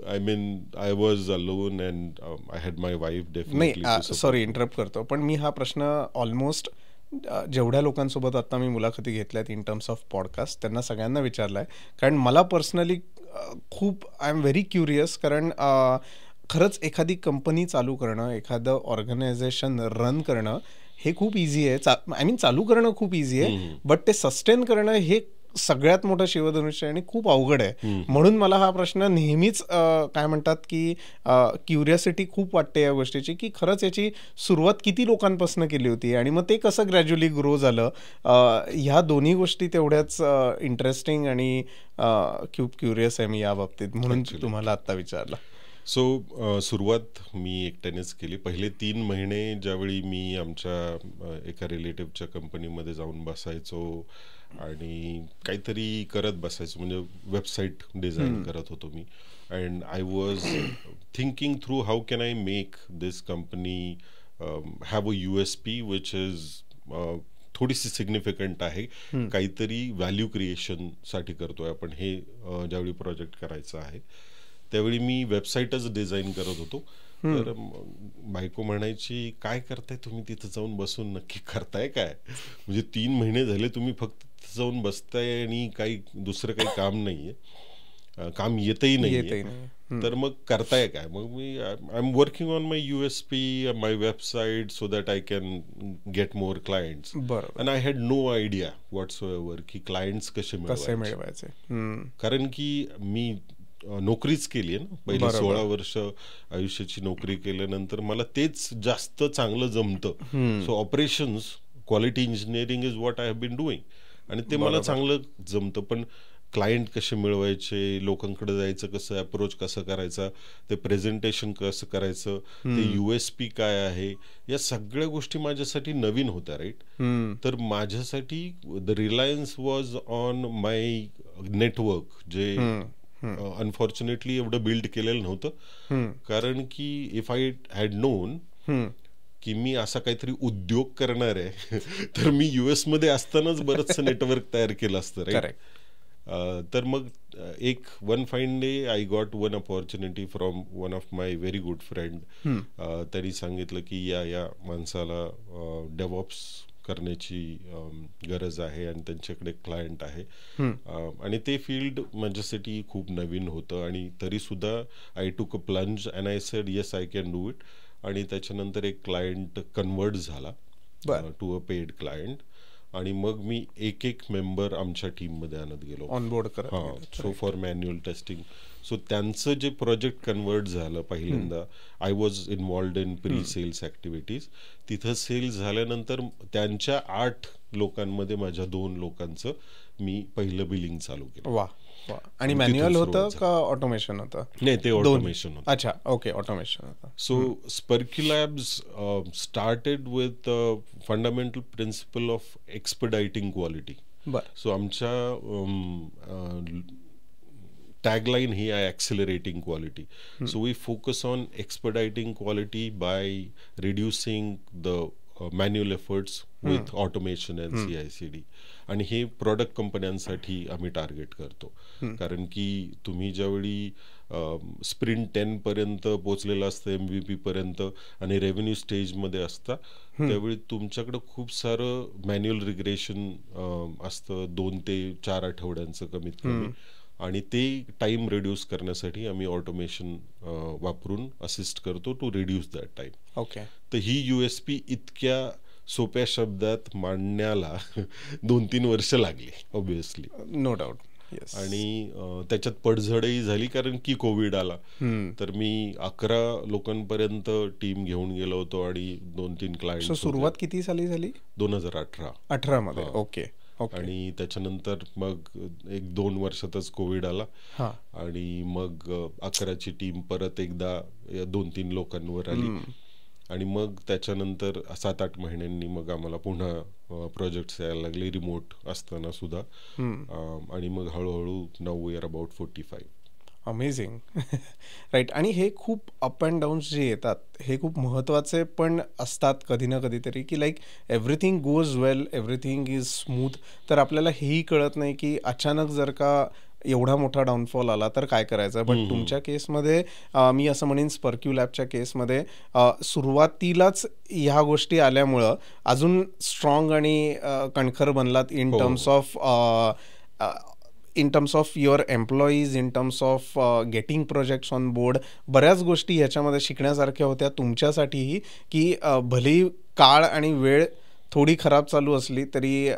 S1: I mean I was alone and I had my wife. Definitely.
S2: नाही, सॉरी इंटरप्ट करतो, पण मी हा प्रश्न ऑलमोस्ट जेवढ्या लोकांसोबत आता मी मुलाखती घेतल्यात इन टर्म्स ऑफ पॉडकास्ट त्यांना सगळ्यांना विचारलाय, कारण मला पर्सनली खूप आय एम व्हेरी क्युरियस. कारण खरंच एखादी कंपनी चालू करणं, एखादं ऑर्गनायझेशन रन करणं हे खूप इझी आहे. आय मीन चालू करणं खूप इझी आहे, बट ते सस्टेन करणं हे सगळ्यात मोठं शिवधनुष्य आणि खूप अवघड आहे. म्हणून मला हा प्रश्न नेहमीच काय म्हणतात की क्युरियोसिटी खूप वाटते या गोष्टीची, की खरंच याची सुरुवात किती लोकांपासून केली होती आणि मग ते कसं ग्रॅज्युअली ग्रो झालं. ह्या दोन्ही गोष्टी तेवढ्याच इंटरेस्टिंग आणि खूप क्युरियस आहे मी या बाबतीत, म्हणून तुम्हाला आत्ता विचारलं.
S1: सो सुरुवात मी एकट्यानेच केली. पहिले 3 महिने ज्यावेळी मी आमच्या एका रिलेटिव्हच्या कंपनीमध्ये जाऊन बसायचो आणि काहीतरी करत बसायचो, म्हणजे वेबसाईट डिझाईन करत होतो मी. And I was thinking through how can I make this company have a USP which is थोडीशी सिग्निफिकंट आहे. काहीतरी व्हॅल्यू क्रिएशनसाठी करतोय आपण हे ज्यावेळी प्रोजेक्ट करायचं आहे. त्यावेळी मी वेबसाईटच डिझाईन करत होतो. तर बायको म्हणायची, काय करताय तुम्ही तिथं जाऊन बसून, नक्की करताय काय? म्हणजे 3 महिने झाले तुम्ही फक्त तिथं जाऊन बसताय आणि काही दुसरं काही काम नाहीये, काम येतही नाहीये, तर मग करताय काय? मग मी I am working on my USP, my website, so that I can get more clients. And I had no idea whatsoever की क्लायंट्स कसे मिळवायचे. कारण की मी नोकरीच केली आहे ना, पहिली 16 वर्ष आयुष्याची नोकरी केल्यानंतर मला तेच जास्त चांगलं जमतं. So operations, quality engineering is what I have been doing, आणि ते मला चांगलं जमतं. पण क्लायंट कसे मिळवायचे, लोकांकडे जायचं कसं, अप्रोच कसं करायचा, ते प्रेझेंटेशन कसं करायचं, ते USP काय आहे, या सगळ्या गोष्टी माझ्यासाठी नवीन होत्या. राईट. तर माझ्यासाठी the Reliance was on my network, जे अनफॉर्च्युनेटली एवढं बिल्ड केलेलं नव्हतं. कारण की इफ आय हॅड नोन की मी असा काहीतरी उद्योग करणार आहे तर मी US मध्ये असतानाच बरंचसं नेटवर्क तयार केलं असतं. राईट. तर मग एक one fine day I got one opportunity from one of my very good friend. त्यांनी सांगितलं की या माणसाला डेव्हऑप्स करण्याची गरज आहे आणि त्यांच्याकडे क्लायंट आहे. आणि ते फील्ड माझ्यासाठी खूप नवीन होतं, आणि तरीसुद्धा I took a plunge and I said yes I can do it. आणि त्याच्यानंतर एक क्लायंट कन्वर्ट झाला टू अ पेड क्लायंट, आणि मग मी एक मेंबर आमच्या टीममध्ये आणत गेलो,
S2: ऑनबोर्ड करत.
S1: So for manual testing. So त्यांचं जे प्रोजेक्ट कन्वर्ट झालं पहिल्यांदा, I was involved in pre sales activities. तिथं सेल्स झाल्यानंतर त्यांच्या 8 लोकांमध्ये माझ्या 2 लोकांचं मी पहिलं बिलिंग चालू केलं.
S2: वा. आणि मॅन्युअल होतं का ऑटोमेशन होतं?
S1: नाही, ते ऑटोमेशन होतं.
S2: अच्छा, ओके, ऑटोमेशन होतं.
S1: So SpurQ labs started with fundamental principle of expediting quality. So आमच्या टॅगलाईन ही आहे accelerating quality. So we focus on expediting quality by reducing the manual efforts with automation and CI/CD. आणि हे product कंपन्यांसाठी आम्ही target करतो. कारण की तुम्ही ज्यावेळी स्प्रिंट 10 पर्यंत पोचलेलं असतं, MVP पर्यंत, आणि रेव्हेन्यू स्टेजमध्ये असता, त्यावेळी तुमच्याकडं खूप सारं मॅन्युअल रिग्रेशन असतं, 2 ते 4 आठवड्यांचं कमीत कमी. आणि ते टाइम रिड्यूस करण्यासाठी आम्ही ऑटोमेशन वापरून असिस्ट करतो to reduce that time.
S2: Okay.
S1: तर ही USP इतक्या सोप्या शब्दात मांडण्याला 2-3 वर्ष लागली, ऑब्विसली.
S2: No doubt.
S1: आणि त्याच्यात पडझडही झाली कारण की कोविड आला. तर मी 11 लोकांपर्यंत टीम घेऊन गेलो होतो आणि 2-3 क्लायंट.
S2: सुरुवात किती साली झाली?
S1: 2018
S2: मध्ये. ओके.
S1: आणि त्याच्यानंतर मग 1-2 वर्षातच कोविड आला आणि मग 11ची टीम परत एकदा 2-3 लोकांवर आली आणि मग त्याच्यानंतर 7-8 महिन्यांनी मग आम्हाला पुन्हा प्रोजेक्ट्स यायला लागले रिमोट असताना सुद्धा. आणि मग हळूहळू now we are about 45.
S2: Amazing. Right. आणि हे खूप अप अँड डाऊन्स जे येतात हे खूप महत्त्वाचे पण असतात कधी ना कधीतरी, की like everything goes well, everything is smooth. तर आपल्याला हेही कळत नाही की अचानक जर का एवढा मोठा डाऊनफॉल आला तर काय करायचं. बट तुमच्या केसमध्ये मी असं म्हणेन स्पर्क्यू लॅबच्या केसमध्ये सुरुवातीलाच ह्या गोष्टी आल्यामुळं अजून स्ट्रॉंग आणि कणखर बनलात in terms of your employees, in terms of getting projects on board. बऱ्याच गोष्टी ह्याच्यामध्ये शिकण्यासारख्या होत्या तुमच्यासाठीही, की भलेही काळ आणि वेळ थोडी खराब चालू असली तरी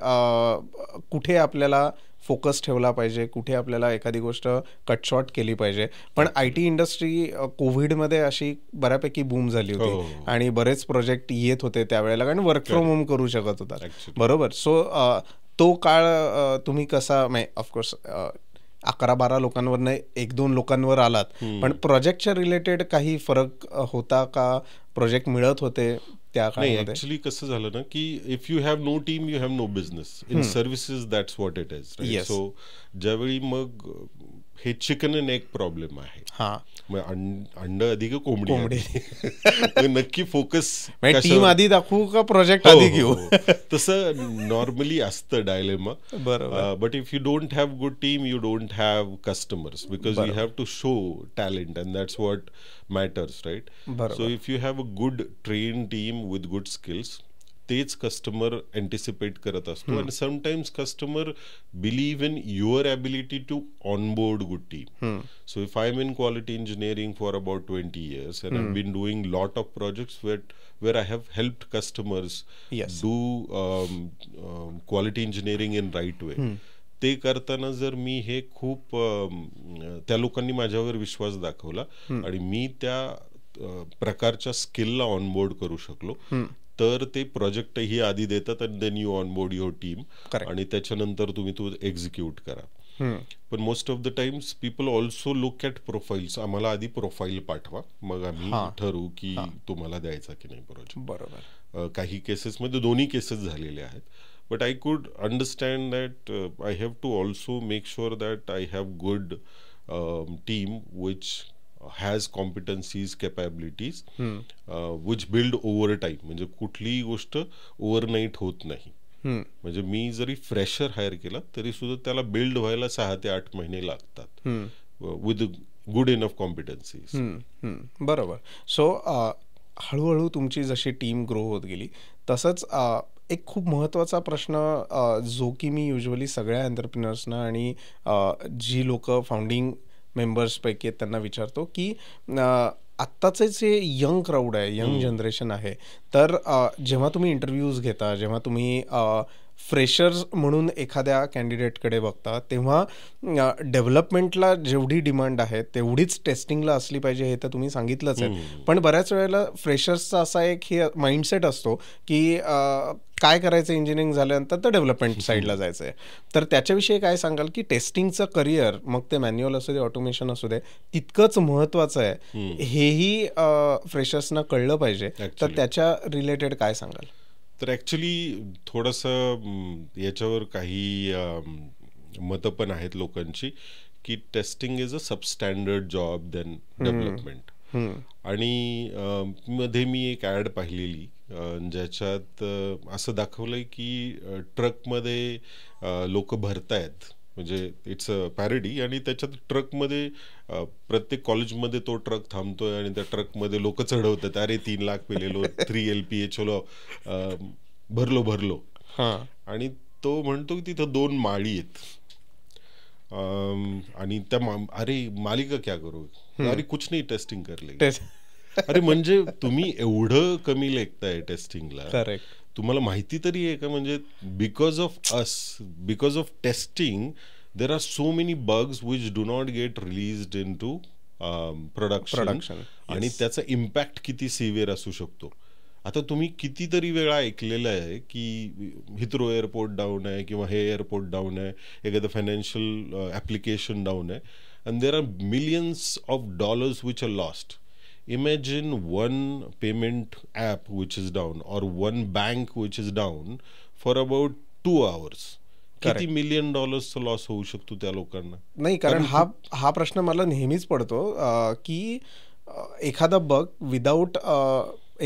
S2: कुठे आपल्याला फोकस ठेवला पाहिजे, कुठे आपल्याला एखादी गोष्ट कट शॉर्ट केली पाहिजे. पण IT इंडस्ट्री कोविडमध्ये अशी बऱ्यापैकी बूम झाली होती आणि बरेच प्रोजेक्ट येत होते त्यावेळेला, कारण वर्क फ्रॉम होम करू शकत होता. बरोबर. सो तो काळ तुम्ही कसा, ऑफकोर्स 11-12 लोकांवर नाही 1-2 लोकांवर आलात, पण प्रोजेक्टच्या रिलेटेड काही फरक होता का? प्रोजेक्ट मिळत होते त्या काळामध्ये?
S1: ऍक्च्युली कसं झालं ना की if you have no team you have no business. In services that's what it is. So ज्यावेळी मग हे चिकन अँड एग प्रॉब्लेम आहे. अंड अधिक कोंबडी नक्की फोकस
S2: टीम आधी दाखवू का प्रोजेक्ट आधी घेऊ,
S1: तसं नॉर्मली असतं dilemma. But if you don't have good team you don't have customers, because you have to show talent and that's what matters, right? So if you have a good train team with good skills, तेच customer anticipate करत असतो. आणि sometimes customer believe in your ability to onboard good team. So if I am in quality engineering for about 20 years and I've been doing lot of projects where I have helped customers do quality engineering in right way. ते करताना जर मी हे खूप त्या लोकांनी माझ्यावर विश्वास दाखवला आणि मी त्या प्रकारच्या स्किलला ऑनबोर्ड करू शकलो, तर ते प्रोजेक्टही आधी देतात आणि then you onboard your team आणि त्याच्यानंतर तुम्ही तो एक्झिक्यूट करा. पण most of the times people also look at profiles. आम्हाला आधी प्रोफाईल पाठवा, मग आम्ही ठरवू की तुम्हाला द्यायचा की नाही प्रोजेक्ट.
S2: बरोबर.
S1: काही केसेसमध्ये दोन्ही केसेस झालेले आहेत. But I could understand that I have to also make sure that I have good team which has competencies, capabilities, which build over time. म्हणजे कुठलीही गोष्ट ओव्हरनाईट होत नाही. म्हणजे मी जरी फ्रेशर हायर केला तरी सुद्धा त्याला बिल्ड व्हायला 6 ते 8 महिने लागतात विथ गुड इनफ कॉम्पिटन्सीज.
S2: बरोबर. सो हळूहळू तुमची जशी टीम ग्रो होत गेली तसंच एक खूप महत्त्वाचा प्रश्न जो की मी युजली सगळ्या एंटरप्रिनर्सना आणि जी लोक फाउंडिंग मेंबर्सपैकी त्यांना विचारतो की आत्ताचे जे यंग क्राऊड आहे, यंग जनरेशन आहे, तर जेव्हा तुम्ही इंटरव्ह्यूज घेता, जेव्हा तुम्ही फ्रेशर्स म्हणून एखाद्या कॅन्डिडेटकडे बघता, तेव्हा डेव्हलपमेंटला जेवढी डिमांड आहे तेवढीच टेस्टिंगला असली पाहिजे हे तर तुम्ही सांगितलंच आहे. पण बऱ्याच वेळेला फ्रेशर्सचा असा एक हे माइंडसेट असतो की काय करायचं इंजिनिअरिंग झाल्यानंतर तर डेव्हलपमेंट साईडला जायचं आहे. तर त्याच्याविषयी काय सांगाल की टेस्टिंगचं करिअर, मग ते मॅन्युअल असू दे, ऑटोमेशन असू दे, तितकंच महत्त्वाचं आहे हेही फ्रेशर्सना कळलं पाहिजे. तर त्याच्या रिलेटेड काय सांगाल?
S1: तर ॲक्च्युली थोडंसं याच्यावर काही मतं पण आहेत लोकांची की testing is a substandard job then development. आणि मध्ये मी एक ॲड पाहिलेली ज्याच्यात असं दाखवलंय की ट्रकमध्ये लोक भरतायत, म्हणजे इट्स अ पॅरडी, आणि त्याच्यात ट्रकमध्ये प्रत्येक कॉलेजमध्ये तो ट्रक थांबतोय आणि त्या ट्रकमध्ये लोक चढवतात, अरे 3 लाख पेलेलो, 3 LPA चलो, भरलो. आणि तो म्हणतो की तिथं 2 माळी आहेत आणि त्या अरे मालिका क्या करू, अरे कुछ नाही टेस्टिंग करले. अरे म्हणजे तुम्ही एवढं कमी लेखताय टेस्टिंगला, तुम्हाला माहिती तरी आहे का? म्हणजे because of testing there are so many bugs which do not get released in to production आणि त्याचा इम्पॅक्ट किती सिव्हिअर असू शकतो. आता तुम्ही कितीतरी वेळा ऐकलेलं आहे की हिथ्रो एअरपोर्ट डाऊन आहे किंवा हे एअरपोर्ट डाऊन आहे, एखादं फायनान्शियल ॲप्लिकेशन डाऊन आहे, and there are millions of dollars which are lost. Imagine one payment app which is down or one bank which is down for about 2 hours. किती $1 million loss होऊ शकतो त्या लोकांना.
S2: नाही, कारण हा प्रश्न मला नेहमीच पडतो की एखादा bug without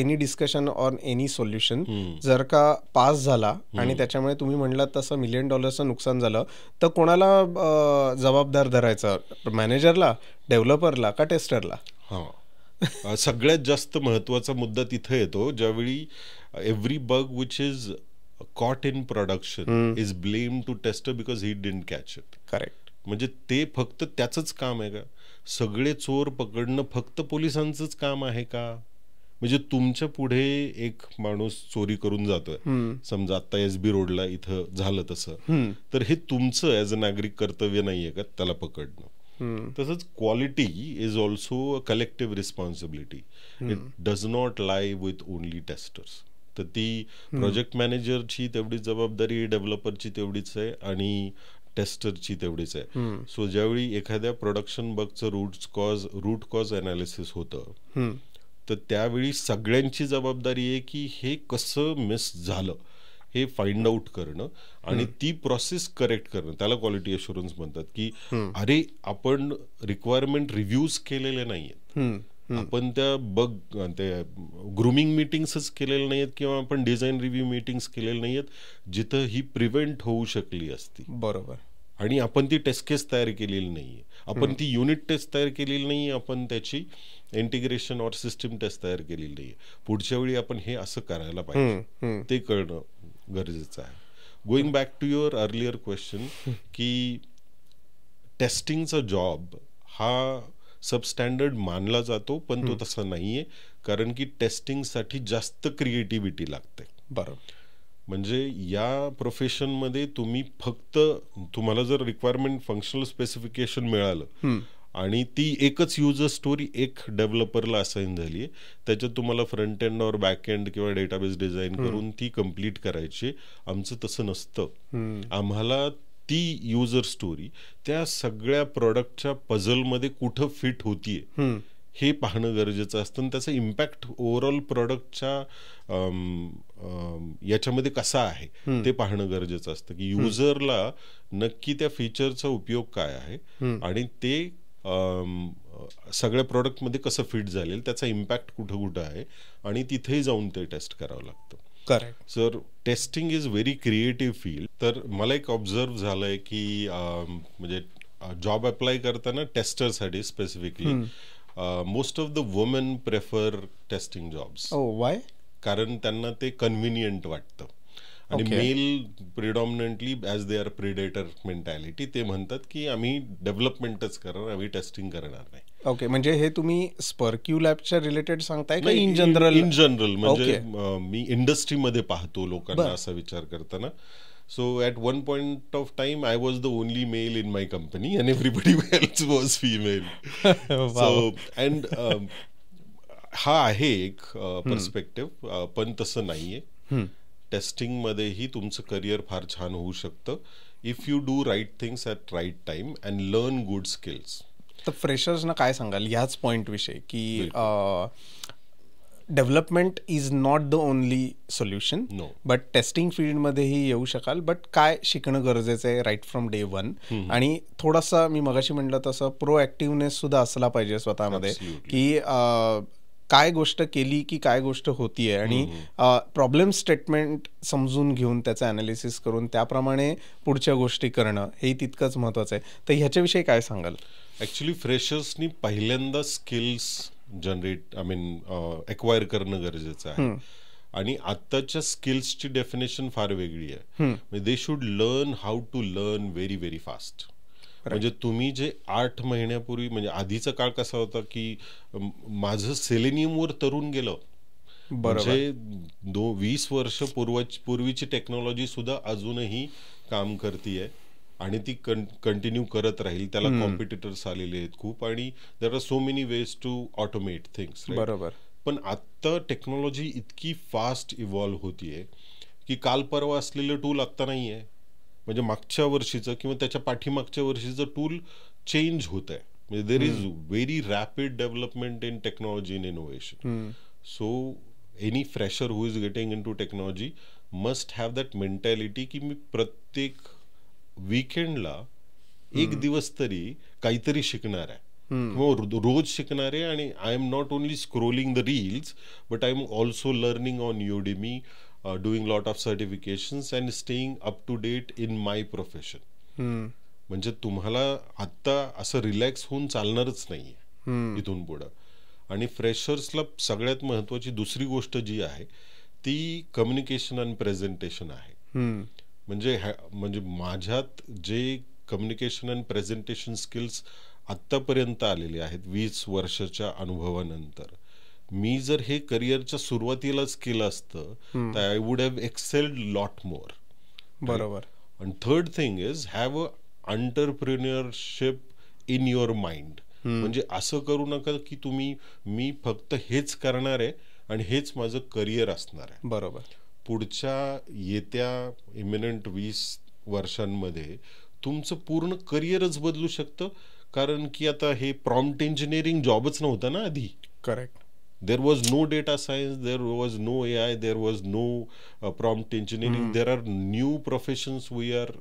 S2: any discussion on any solution जर का पास झाला आणि त्याच्यामुळे तुम्ही म्हणलात तसं $1 million नुकसान झालं, तर कोणाला जबाबदार धरायचं? मॅनेजरला, डेव्हलपरला का टेस्टरला?
S1: हां, सगळ्यात जास्त महत्त्वाचा मुद्दा तिथे येतो ज्यावेळी every bug which is caught in production is blame to tester because he didn't catch it.
S2: Correct.
S1: म्हणजे ते फक्त त्याचंच काम आहे का? सगळे चोर पकडणं फक्त पोलिसांचंच काम आहे का? म्हणजे तुमच्या पुढे एक माणूस चोरी करून जातोय, समजा आता SB रोडला इथं झालं तसं, तर हे तुमचं ॲज अ नागरिक कर्तव्य नाहीये का त्याला पकडणं? तसंच quality is also a collective responsibility. It does not lie with only testers. तर ती प्रोजेक्ट मॅनेजरची तेवढीच जबाबदारी, डेव्हलपरची तेवढीच आहे आणि टेस्टरची तेवढीच आहे. सो ज्यावेळी एखाद्या प्रोडक्शन बगचं रूट कॉज अनालिसिस होतं, तर त्यावेळी सगळ्यांची जबाबदारी आहे की हे कसं मिस झालं हे फाइंड आउट करणं आणि ती प्रोसेस करेक्ट करणं. त्याला क्वालिटी अश्युरन्स म्हणतात. की अरे आपण रिक्वायरमेंट रिव्ह्यूज केलेले नाहीयेत, आपण त्या ग्रूमिंग मीटिंग्सच केलेल्या नाहीयेत किंवा आपण डिझाईन रिव्ह्यू मीटिंग्स केलेल्या नाहीयेत जिथं ही प्रिव्हेंट होऊ शकली असती.
S2: बरोबर.
S1: आणि आपण ती टेस्ट केस तयार केलेली नाहीये, आपण ती युनिट टेस्ट तयार केलेली नाहीये, आपण त्याची इंटिग्रेशन और सिस्टीम टेस्ट तयार केलेली नाहीये. पुढच्या वेळी आपण हे असं करायला पाहिजे, ते कळणं गरजेचं आहे. Going back to your earlier question, की टेस्टिंगचा जॉब हा सबस्टँडर्ड मानला जातो, पण तो तसा नाहीये, कारण की टेस्टिंगसाठी जास्त क्रिएटिव्हिटी लागते.
S2: बरोबर.
S1: म्हणजे या प्रोफेशनमध्ये तुम्ही फक्त तुम्हाला जर रिक्वायरमेंट फंक्शनल स्पेसिफिकेशन मिळालं आणि ती एकच युजर स्टोरी एक डेव्हलपरला असाइन झाली आहे, त्याच्यात तुम्हाला फ्रंट एंड और बॅक एंड किंवा डेटाबेस डिझाईन करून ती कम्प्लीट करायची. आमचं तसं नसतं. आम्हाला ती युजर स्टोरी त्या सगळ्या प्रोडक्टच्या पझलमध्ये कुठं फिट होतीये हे पाहणं गरजेचं असतं आणि त्याचा इम्पॅक्ट ओव्हरऑल प्रोडक्टच्या याच्यामध्ये कसा आहे ते पाहणं गरजेचं असतं. की युजरला नक्की त्या फीचरचा उपयोग काय आहे आणि ते सगळ्या प्रोडक्टमध्ये कसं फिट झालेलं, त्याचा इम्पॅक्ट कुठं कुठं आहे आणि तिथेही जाऊन ते टेस्ट करावं लागतं.
S2: Correct.
S1: Sir testing is very creative field. तर मला एक ऑब्झर्व झालंय की म्हणजे जॉब अप्लाय करताना टेस्टरसाठी specifically most of the women prefer testing jobs.
S2: Why?
S1: कारण त्यांना ते कन्व्हिनियंट वाटतं. आणि male predominantly as they are predator mentality, ते म्हणतात की आम्ही डेव्हलपमेंटच करणार, आम्ही टेस्टिंग करणार नाही.
S2: ओके. म्हणजे हे तुम्ही स्पर्क्यू लॅबच्या रिलेटेड सांगताय का इन जनरल?
S1: In general. म्हणजे मी इंडस्ट्रीमध्ये पाहतो लोकांना असा विचार करताना. So at one point of time, I was the only male in my company, and everybody else was female. So and हा आहे एक पर्स्पेक्टिव्ह, पण तसं नाहीये. टेस्टिंग मध्येही तुमचं करिअर फार छान होऊ शकतं if you do right things at right time and learn good skills.
S2: तर फ्रेशर्सना काय सांगाल ह्याच पॉइंट विषयी की development is not the only solution, but testing फील्डमध्येही येऊ शकाल, बट काय शिकणं गरजेचं आहे राईट फ्रॉम डे वन. आणि थोडासा मी मगाशी म्हटलं तसं प्रोॲक्टिव्हनेस सुद्धा असला पाहिजे स्वतःमध्ये, की काय गोष्ट केली की काय गोष्ट होतीये आणि प्रॉब्लेम स्टेटमेंट समजून घेऊन त्याचं अनालिसिस करून त्याप्रमाणे पुढच्या गोष्टी करणं हे तितकंच महत्त्वाचं आहे. तर ह्याच्याविषयी काय सांगाल?
S1: ॲक्च्युली फ्रेशर्सनी पहिल्यांदा स्किल्स जनरेट एक्वायर करणं गरजेचं आहे. आणि आत्ताच्या स्किल्सची डेफिनेशन फार वेगळी आहे. They should learn how to learn very very fast. म्हणजे तुम्ही जे 8 महिन्यापूर्वी, म्हणजे आधीचा काळ कसा होता की माझं सेलेनियमवर तरुण गेलं, म्हणजे 20 वर्ष पूर्वीची टेक्नॉलॉजी सुद्धा अजूनही काम करतीये. आणि ती कंटिन्यू करत राहील. त्याला कॉम्पिटिटर्स आलेले आहेत खूप, आणि there are so many ways to automate things.
S2: बरोबर.
S1: पण आत्ता टेक्नॉलॉजी इतकी फास्ट इव्हॉल्व्ह होतीये की काल परवा असलेलं टूल आत्ता नाही आहे, म्हणजे मागच्या वर्षीचं किंवा त्याच्या पाठीमागच्या वर्षीचं टूल चेंज होत आहे. म्हणजे there is very rapid development in technology in innovation. So any fresher who is getting into technology must have that mentality की मी प्रत्येक वीकेंडला एक दिवस तरी काहीतरी शिकणार आहे, किंवा रोज शिकणार आहे. आणि I am not only scrolling the reels, but I am also learning on Udemy, doing lot of certifications and staying up to date in my profession. म्हणजे तुम्हाला आत्ता असं रिलॅक्स होऊन चालणारच नाहीये इथून पुढं. आणि फ्रेशर्सला सगळ्यात महत्वाची दुसरी गोष्ट जी आहे ती कम्युनिकेशन आणि प्रेझेंटेशन आहे. म्हणजे माझ्यात जे कम्युनिकेशन आणि प्रेझेंटेशन स्किल्स आत्तापर्यंत आलेले आहेत 20 वर्षाच्या अनुभवानंतर, मी जर हे करिअरच्या सुरुवातीलाच केलं असतं तर I would have excelled lot more.
S2: बरोबर.
S1: आणि third thing is have a entrepreneurship in your mind. म्हणजे असं करू नका की मी फक्त हेच करणार आहे आणि हेच माझं करिअर असणार आहे.
S2: बरोबर.
S1: पुढच्या येत्या इमिनंट 20 वर्षांमध्ये तुमचं पूर्ण करिअरच बदलू शकतं. कारण की आता हे प्रॉम्प्ट इंजिनिअरिंग जॉबच नव्हतं ना आधी.
S2: Correct.
S1: There was no data science, there was no AI, there was no prompt engineering. There are new professions we are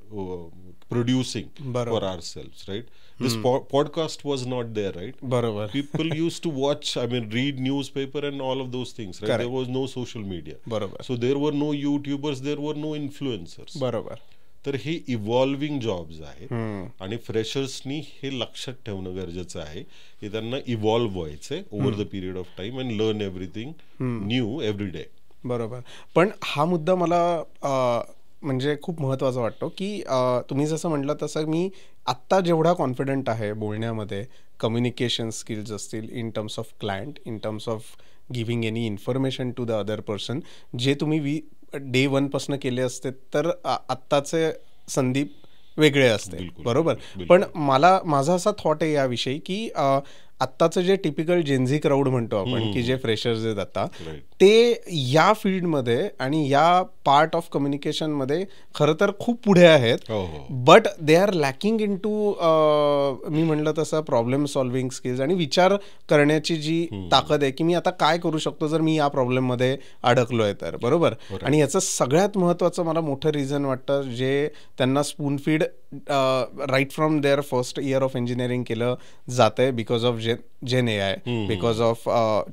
S1: producing for ourselves, right? This podcast was not there, right?
S2: Barabar.
S1: People used to watch, read newspaper and all of those things, right?
S2: Correct.
S1: There was no social media.
S2: Barabar.
S1: So there were no YouTubers, there were no influencers.
S2: Barabar.
S1: तर हे evolving jobs आहेत आणि फ्रेशर्सनी हे लक्षात ठेवणं गरजेचं आहे की त्यांना इव्हॉल्व्ह व्हायचंय over the period of time and learn everything new every day.
S2: बरोबर. पण हा मुद्दा मला म्हणजे खूप महत्त्वाचा वाटतो की तुम्ही जसं म्हटलं तसं मी आत्ता जेवढा कॉन्फिडंट आहे बोलण्यामध्ये, कम्युनिकेशन स्किल्स असतील in terms of client, in terms of giving any information to the other person, जे तुम्ही डे 1 पासून केले असते तर आत्ताचे संदीप वेगळे असते. बरोबर. पण माझा असा थॉट आहे याविषयी की आत्ताचं जे टिपिकल जेनझी क्राऊड म्हणतो आपण की जे फ्रेशर्स आहेत आता, ते या फील्डमध्ये आणि या पार्ट ऑफ कम्युनिकेशनमध्ये खरं तर खूप पुढे आहेत. But they are lacking in to मी म्हणलं तसं प्रॉब्लेम सॉल्व्हिंग स्किल्स आणि विचार करण्याची जी ताकद आहे की मी आता काय करू शकतो जर मी या प्रॉब्लेममध्ये अडकलोय तर. बरोबर. आणि याचं सगळ्यात महत्त्वाचं मला मोठं रिझन वाटतं जे त्यांना spoon feed right from their first year of engineering केलं जातंय because of gen AI, because of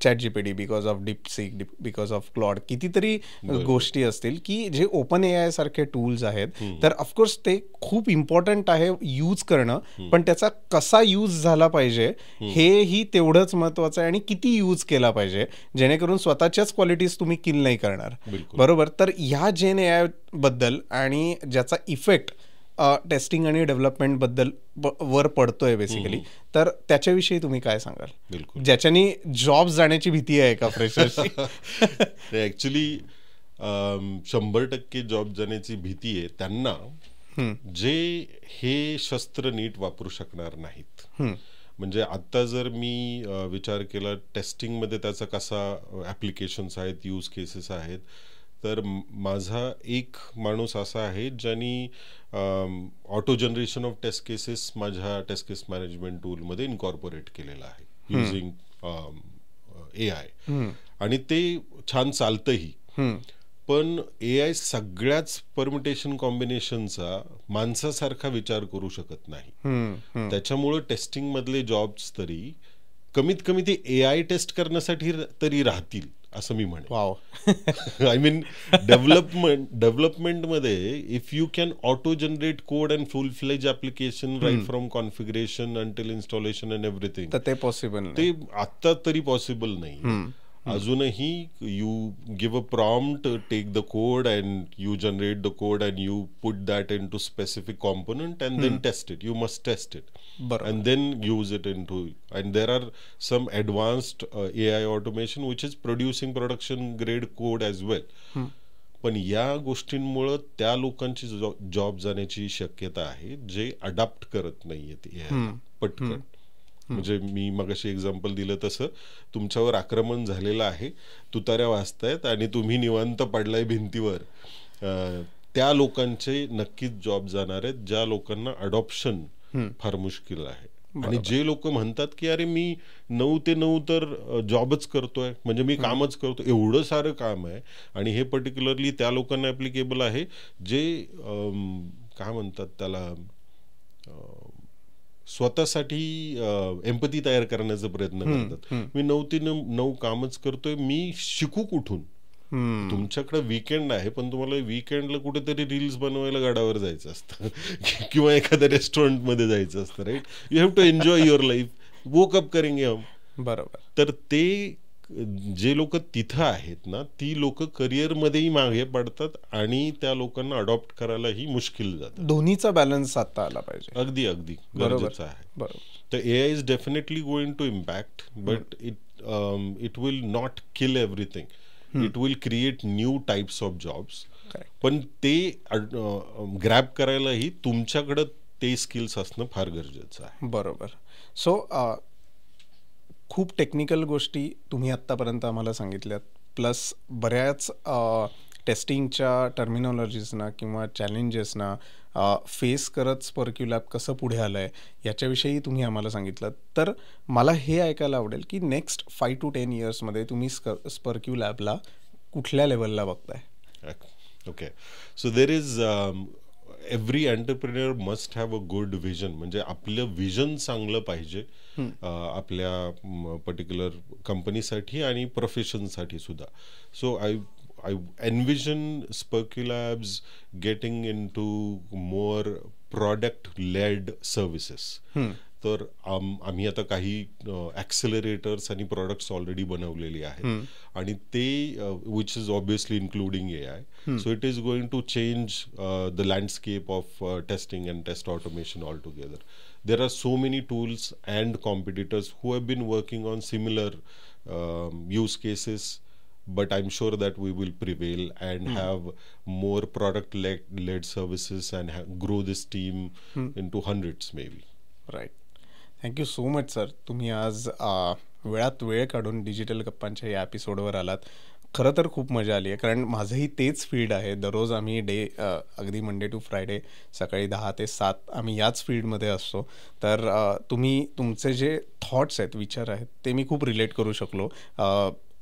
S2: ChatGPT, because of DeepSeek, because of Claude, कितीतरी गोष्टी असतील की जे ओपन AI सारखे टूल्स आहेत. तर ऑफकोर्स ते खूप इम्पॉर्टंट आहे यूज करणं, पण त्याचा कसा यूज झाला पाहिजे हेही तेवढंच महत्त्वाचं आहे आणि किती यूज केला पाहिजे जेणेकरून स्वतःच्याच क्वालिटीज तुम्ही किल नाही करणार. बरोबर. तर ह्या जेन AI बद्दल आणि ज्याचा इफेक्ट टेस्टिंग आणि डेव्हलपमेंट बद्दल वर पडतोय बेसिकली, तर त्याच्याविषयी तुम्ही काय सांगाल ज्याच्यानी जॉब जाण्याची भीती आहे का फ्रेशर्सची?
S1: ऍक्च्युली 100% जॉब जाण्याची भीती आहे त्यांना जे हे शस्त्र नीट वापरू शकणार नाहीत. म्हणजे आता जर मी विचार केला टेस्टिंगमध्ये त्याचा कसा ऍप्लिकेशन्स आहेत, यूज केसेस आहेत, तर माझा एक माणूस असा आहे ज्यांनी auto generation of test cases माझ्या टेस्ट केस मॅनेजमेंट टूलमध्ये इन्कॉर्पोरेट केलेला आहे युझिंग AI, आणि ते छान चालतंही. पण AI सगळ्याच परम्युटेशन कॉम्बिनेशनचा माणसासारखा विचार करू शकत नाही. त्याच्यामुळं टेस्टिंग मधले जॉब्स तरी कमीत कमी ते AI टेस्ट करण्यासाठी तरी राहतील असं मी म्हणेन. आय मीन डेव्हलपमेंटमध्ये if you can auto generate code and full fledge application right from configuration until installation and everything,
S2: तर ते पॉसिबल
S1: ते आता तरी पॉसिबल नाही. अजूनही you give a prompt, take the code and you generate the code and you put that into specific component and then test it. You must test it and then use it into, and there are some advanced AI automation which is producing production grade code as well. पण या गोष्टींमुळं त्या लोकांची job जाण्याची शक्यता आहे जे adopt करत नाहीयेत पटकन. म्हणजे मी मगाशी एक्झाम्पल दिलं तसं तुमच्यावर आक्रमण झालेलं आहे, तुताऱ्या वाजतायत आणि तुम्ही निवांत पडलाय भिंतीवर, त्या लोकांचे नक्कीच जॉब जाणार आहेत ज्या लोकांना अडॉप्शन फार मुश्किल आहे. आणि जे लोक म्हणतात की अरे मी 9 ते 9 तर जॉबच करतोय, म्हणजे मी कामच करतो, एवढं सारं काम आहे. आणि हे पर्टिक्युलरली त्या लोकांना ऍप्लिकेबल आहे जे काय म्हणतात त्याला, स्वतःसाठी एम्पथी तयार करण्याचा प्रयत्न करतात. मी 9 ते 9 कामच करतोय, मी शिकू कुठून? तुमच्याकडे वीकेंड आहे पण तुम्हाला वीकेंडला कुठेतरी रील्स बनवायला गाडावर जायचं असतं किंवा एखाद्या रेस्टॉरंटमध्ये जायचं असतं, right? You have to enjoy your life, woke up करेंगे हम.
S2: बरोबर.
S1: तर ते जे लोक तिथं आहेत ना, ती लोक करिअरमध्येही मागे पडतात आणि त्या लोकांना अडॉप्ट करायलाही मुश्किल जातं.
S2: दोन्हीचा बॅलन्स साधता आला पाहिजे.
S1: अगदी अगदी गरजेचं आहे.
S2: बरोबर.
S1: तर AI is definitely going to impact, but it will not kill everything. It will create new types of jobs. पण ते ग्रॅब करायलाही तुमच्याकडं ते स्किल्स असणं फार गरजेचं आहे.
S2: बरोबर. सो खूप टेक्निकल गोष्टी तुम्ही आत्तापर्यंत आम्हाला सांगितल्यात, प्लस बऱ्याच टेस्टिंगच्या टर्मिनॉलॉजीजना किंवा चॅलेंजेसना फेस करत स्पर्क्यू लॅब कसं पुढे आलं आहे याच्याविषयी तुम्ही आम्हाला सांगितलं. तर मला हे ऐकायला आवडेल की नेक्स्ट 5 to 10 इयर्समध्ये तुम्ही स्पर्क्यू लॅबला कुठल्या लेवलला बघताय?
S1: Okay, so there is every entrepreneur must have a good vision. म्हणजे आपलं विजन चांगलं पाहिजे आपल्या पर्टिक्युलर कंपनीसाठी आणि प्रोफेशनसाठी सुद्धा. So I envision Sparky Labs getting into more product-led services. तर आम्ही आता काही ॲक्सेलरेटर्स आणि प्रॉडक्ट्स ऑलरेडी बनवलेली आहेत आणि ते which is obviously including AI. So it is going to change the landscape of testing and test automation all together. There are so many tools and competitors who have been working on similar use cases. But I'm sure that we will prevail and have more product-led services and grow this team into hundreds maybe.
S2: Right. Thank you so much, sir. तुम्ही आज वेळात वेळ काढून digital गप्पांच्या या एपिसोडवर आलात. खरं तर खूप मजा आली आहे, कारण माझंही तेच फील्ड आहे. दररोज आम्ही अगदी मंडे टू फ्रायडे सकाळी 10 ते 7 आम्ही याच फील्डमध्ये असतो. तर तुम्ही तुमचे जे थॉट्स आहेत, विचार आहेत, ते मी खूप रिलेट करू शकलो.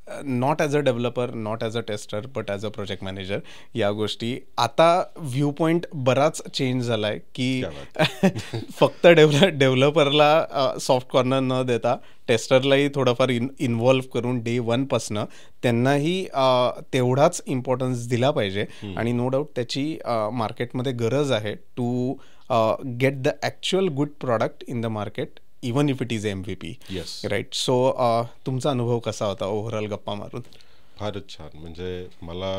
S2: Not as a developer, not as a tester, but as a project manager. या गोष्टी आता व्ह्यू पॉईंट बराच चेंज झाला आहे की फक्त डेव्हलपरला सॉफ्ट कॉर्नर न देता टेस्टरलाही थोडंफार इन्व्हॉल्व्ह करून डे 1पासनं त्यांनाही तेवढाच इम्पॉर्टन्स दिला पाहिजे. आणि नो डाऊट त्याची मार्केटमध्ये गरज आहे to get the actual good product in the market, even if it is MVP. Right. So तुमचा अनुभव कसा होता ओव्हरऑल गप्पा मारून?
S1: फारच छान. म्हणजे मला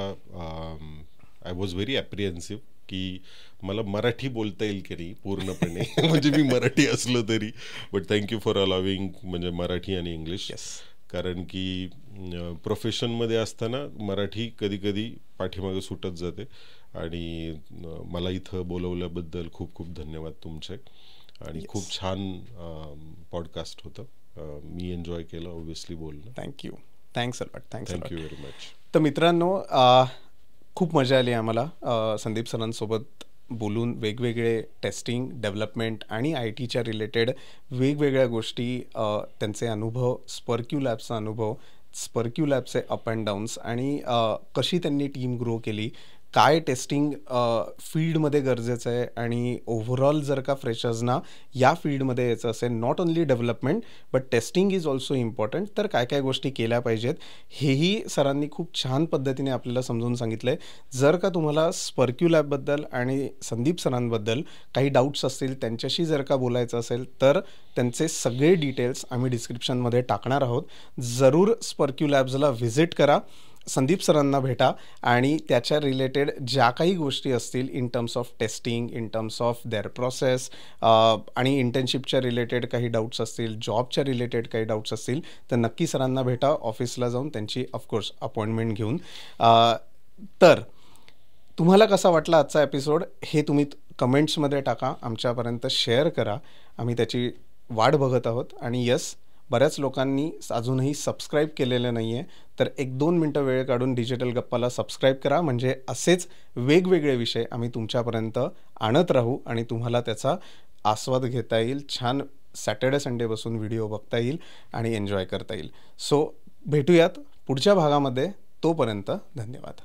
S1: आय वॉज व्हेरी ॲप्रिहेन्सिव्ह की मला मराठी बोलता येईल की नाही पूर्णपणे. म्हणजे मी मराठी असलो तरी, बट थँक्यू फॉर अलाविंग म्हणजे मराठी आणि इंग्लिश. कारण की प्रोफेशनमध्ये असताना मराठी कधी कधी पाठीमागे सुटत जाते. आणि मला इथं बोलवल्याबद्दल खूप खूप धन्यवाद तुमचे. आणि खूप छान पॉडकास्ट होतं. मी एन्जॉय केलं ऑब्व्हियसली बोलणं.
S2: Thank you. Thanks a lot.
S1: Thank you very much.
S2: तर मित्रांनो, खूप मजा आली आम्हाला संदीप सरांसोबत बोलून. वेगवेगळे टेस्टिंग, डेव्हलपमेंट आणि IT च्या रिलेटेड वेगवेगळ्या गोष्टी, त्यांचे अनुभव, स्पर्क्यू लॅबचा अनुभव, स्पर्क्यू लॅबचे अप अँड डाऊन्स आणि कशी त्यांनी टीम ग्रो केली, काय टेस्टिंग फील्डमध्ये गरजेचं आहे आणि ओव्हरऑल जर का फ्रेशर्सना या फील्डमध्ये यायचं असेल, not only development but testing is also important, तर काय काय गोष्टी केल्या पाहिजेत हेही सरांनी खूप छान पद्धतीने आपल्याला समजून सांगितलं आहे. जर का तुम्हाला स्पर्क्यू लॅबबद्दल आणि संदीप सरांबद्दल काही डाऊट्स असतील, त्यांच्याशी जर का बोलायचं असेल, तर त्यांचे सगळे डिटेल्स आम्ही डिस्क्रिप्शनमध्ये टाकणार आहोत. जरूर स्पर्क्यू लॅब्सला व्हिजिट करा, संदीप सरांना भेटा आणि त्याच्या रिलेटेड ज्या काही गोष्टी असतील in terms of testing, in terms of their process आणि इंटर्नशिपच्या रिलेटेड काही डाऊट्स असतील, जॉबच्या रिलेटेड काही डाऊट्स असतील, तर नक्की सरांना भेटा ऑफिसला जाऊन, त्यांची ऑफकोर्स अपॉइंटमेंट घेऊन. तर तुम्हाला कसा वाटला आजचा एपिसोड हे तुम्ही कमेंट्समध्ये टाका, आमच्यापर्यंत शेअर करा. आम्ही त्याची वाट बघत आहोत. आणि यस, बऱ्याच लोकांनी अजूनही सबस्क्राईब केलेलं नाही आहे, तर 1-2 मिनटं वेळ काढून डिजिटल गप्पाला सबस्क्राईब करा. म्हणजे असेच वेगवेगळे विषय आम्ही तुमच्यापर्यंत आणत राहू आणि तुम्हाला त्याचा आस्वाद घेता येईल. छान सॅटर्डे संडे बसून व्हिडिओ बघता येईल आणि एन्जॉय करता येईल. सो भेटूयात पुढच्या भागामध्ये. तोपर्यंत धन्यवाद.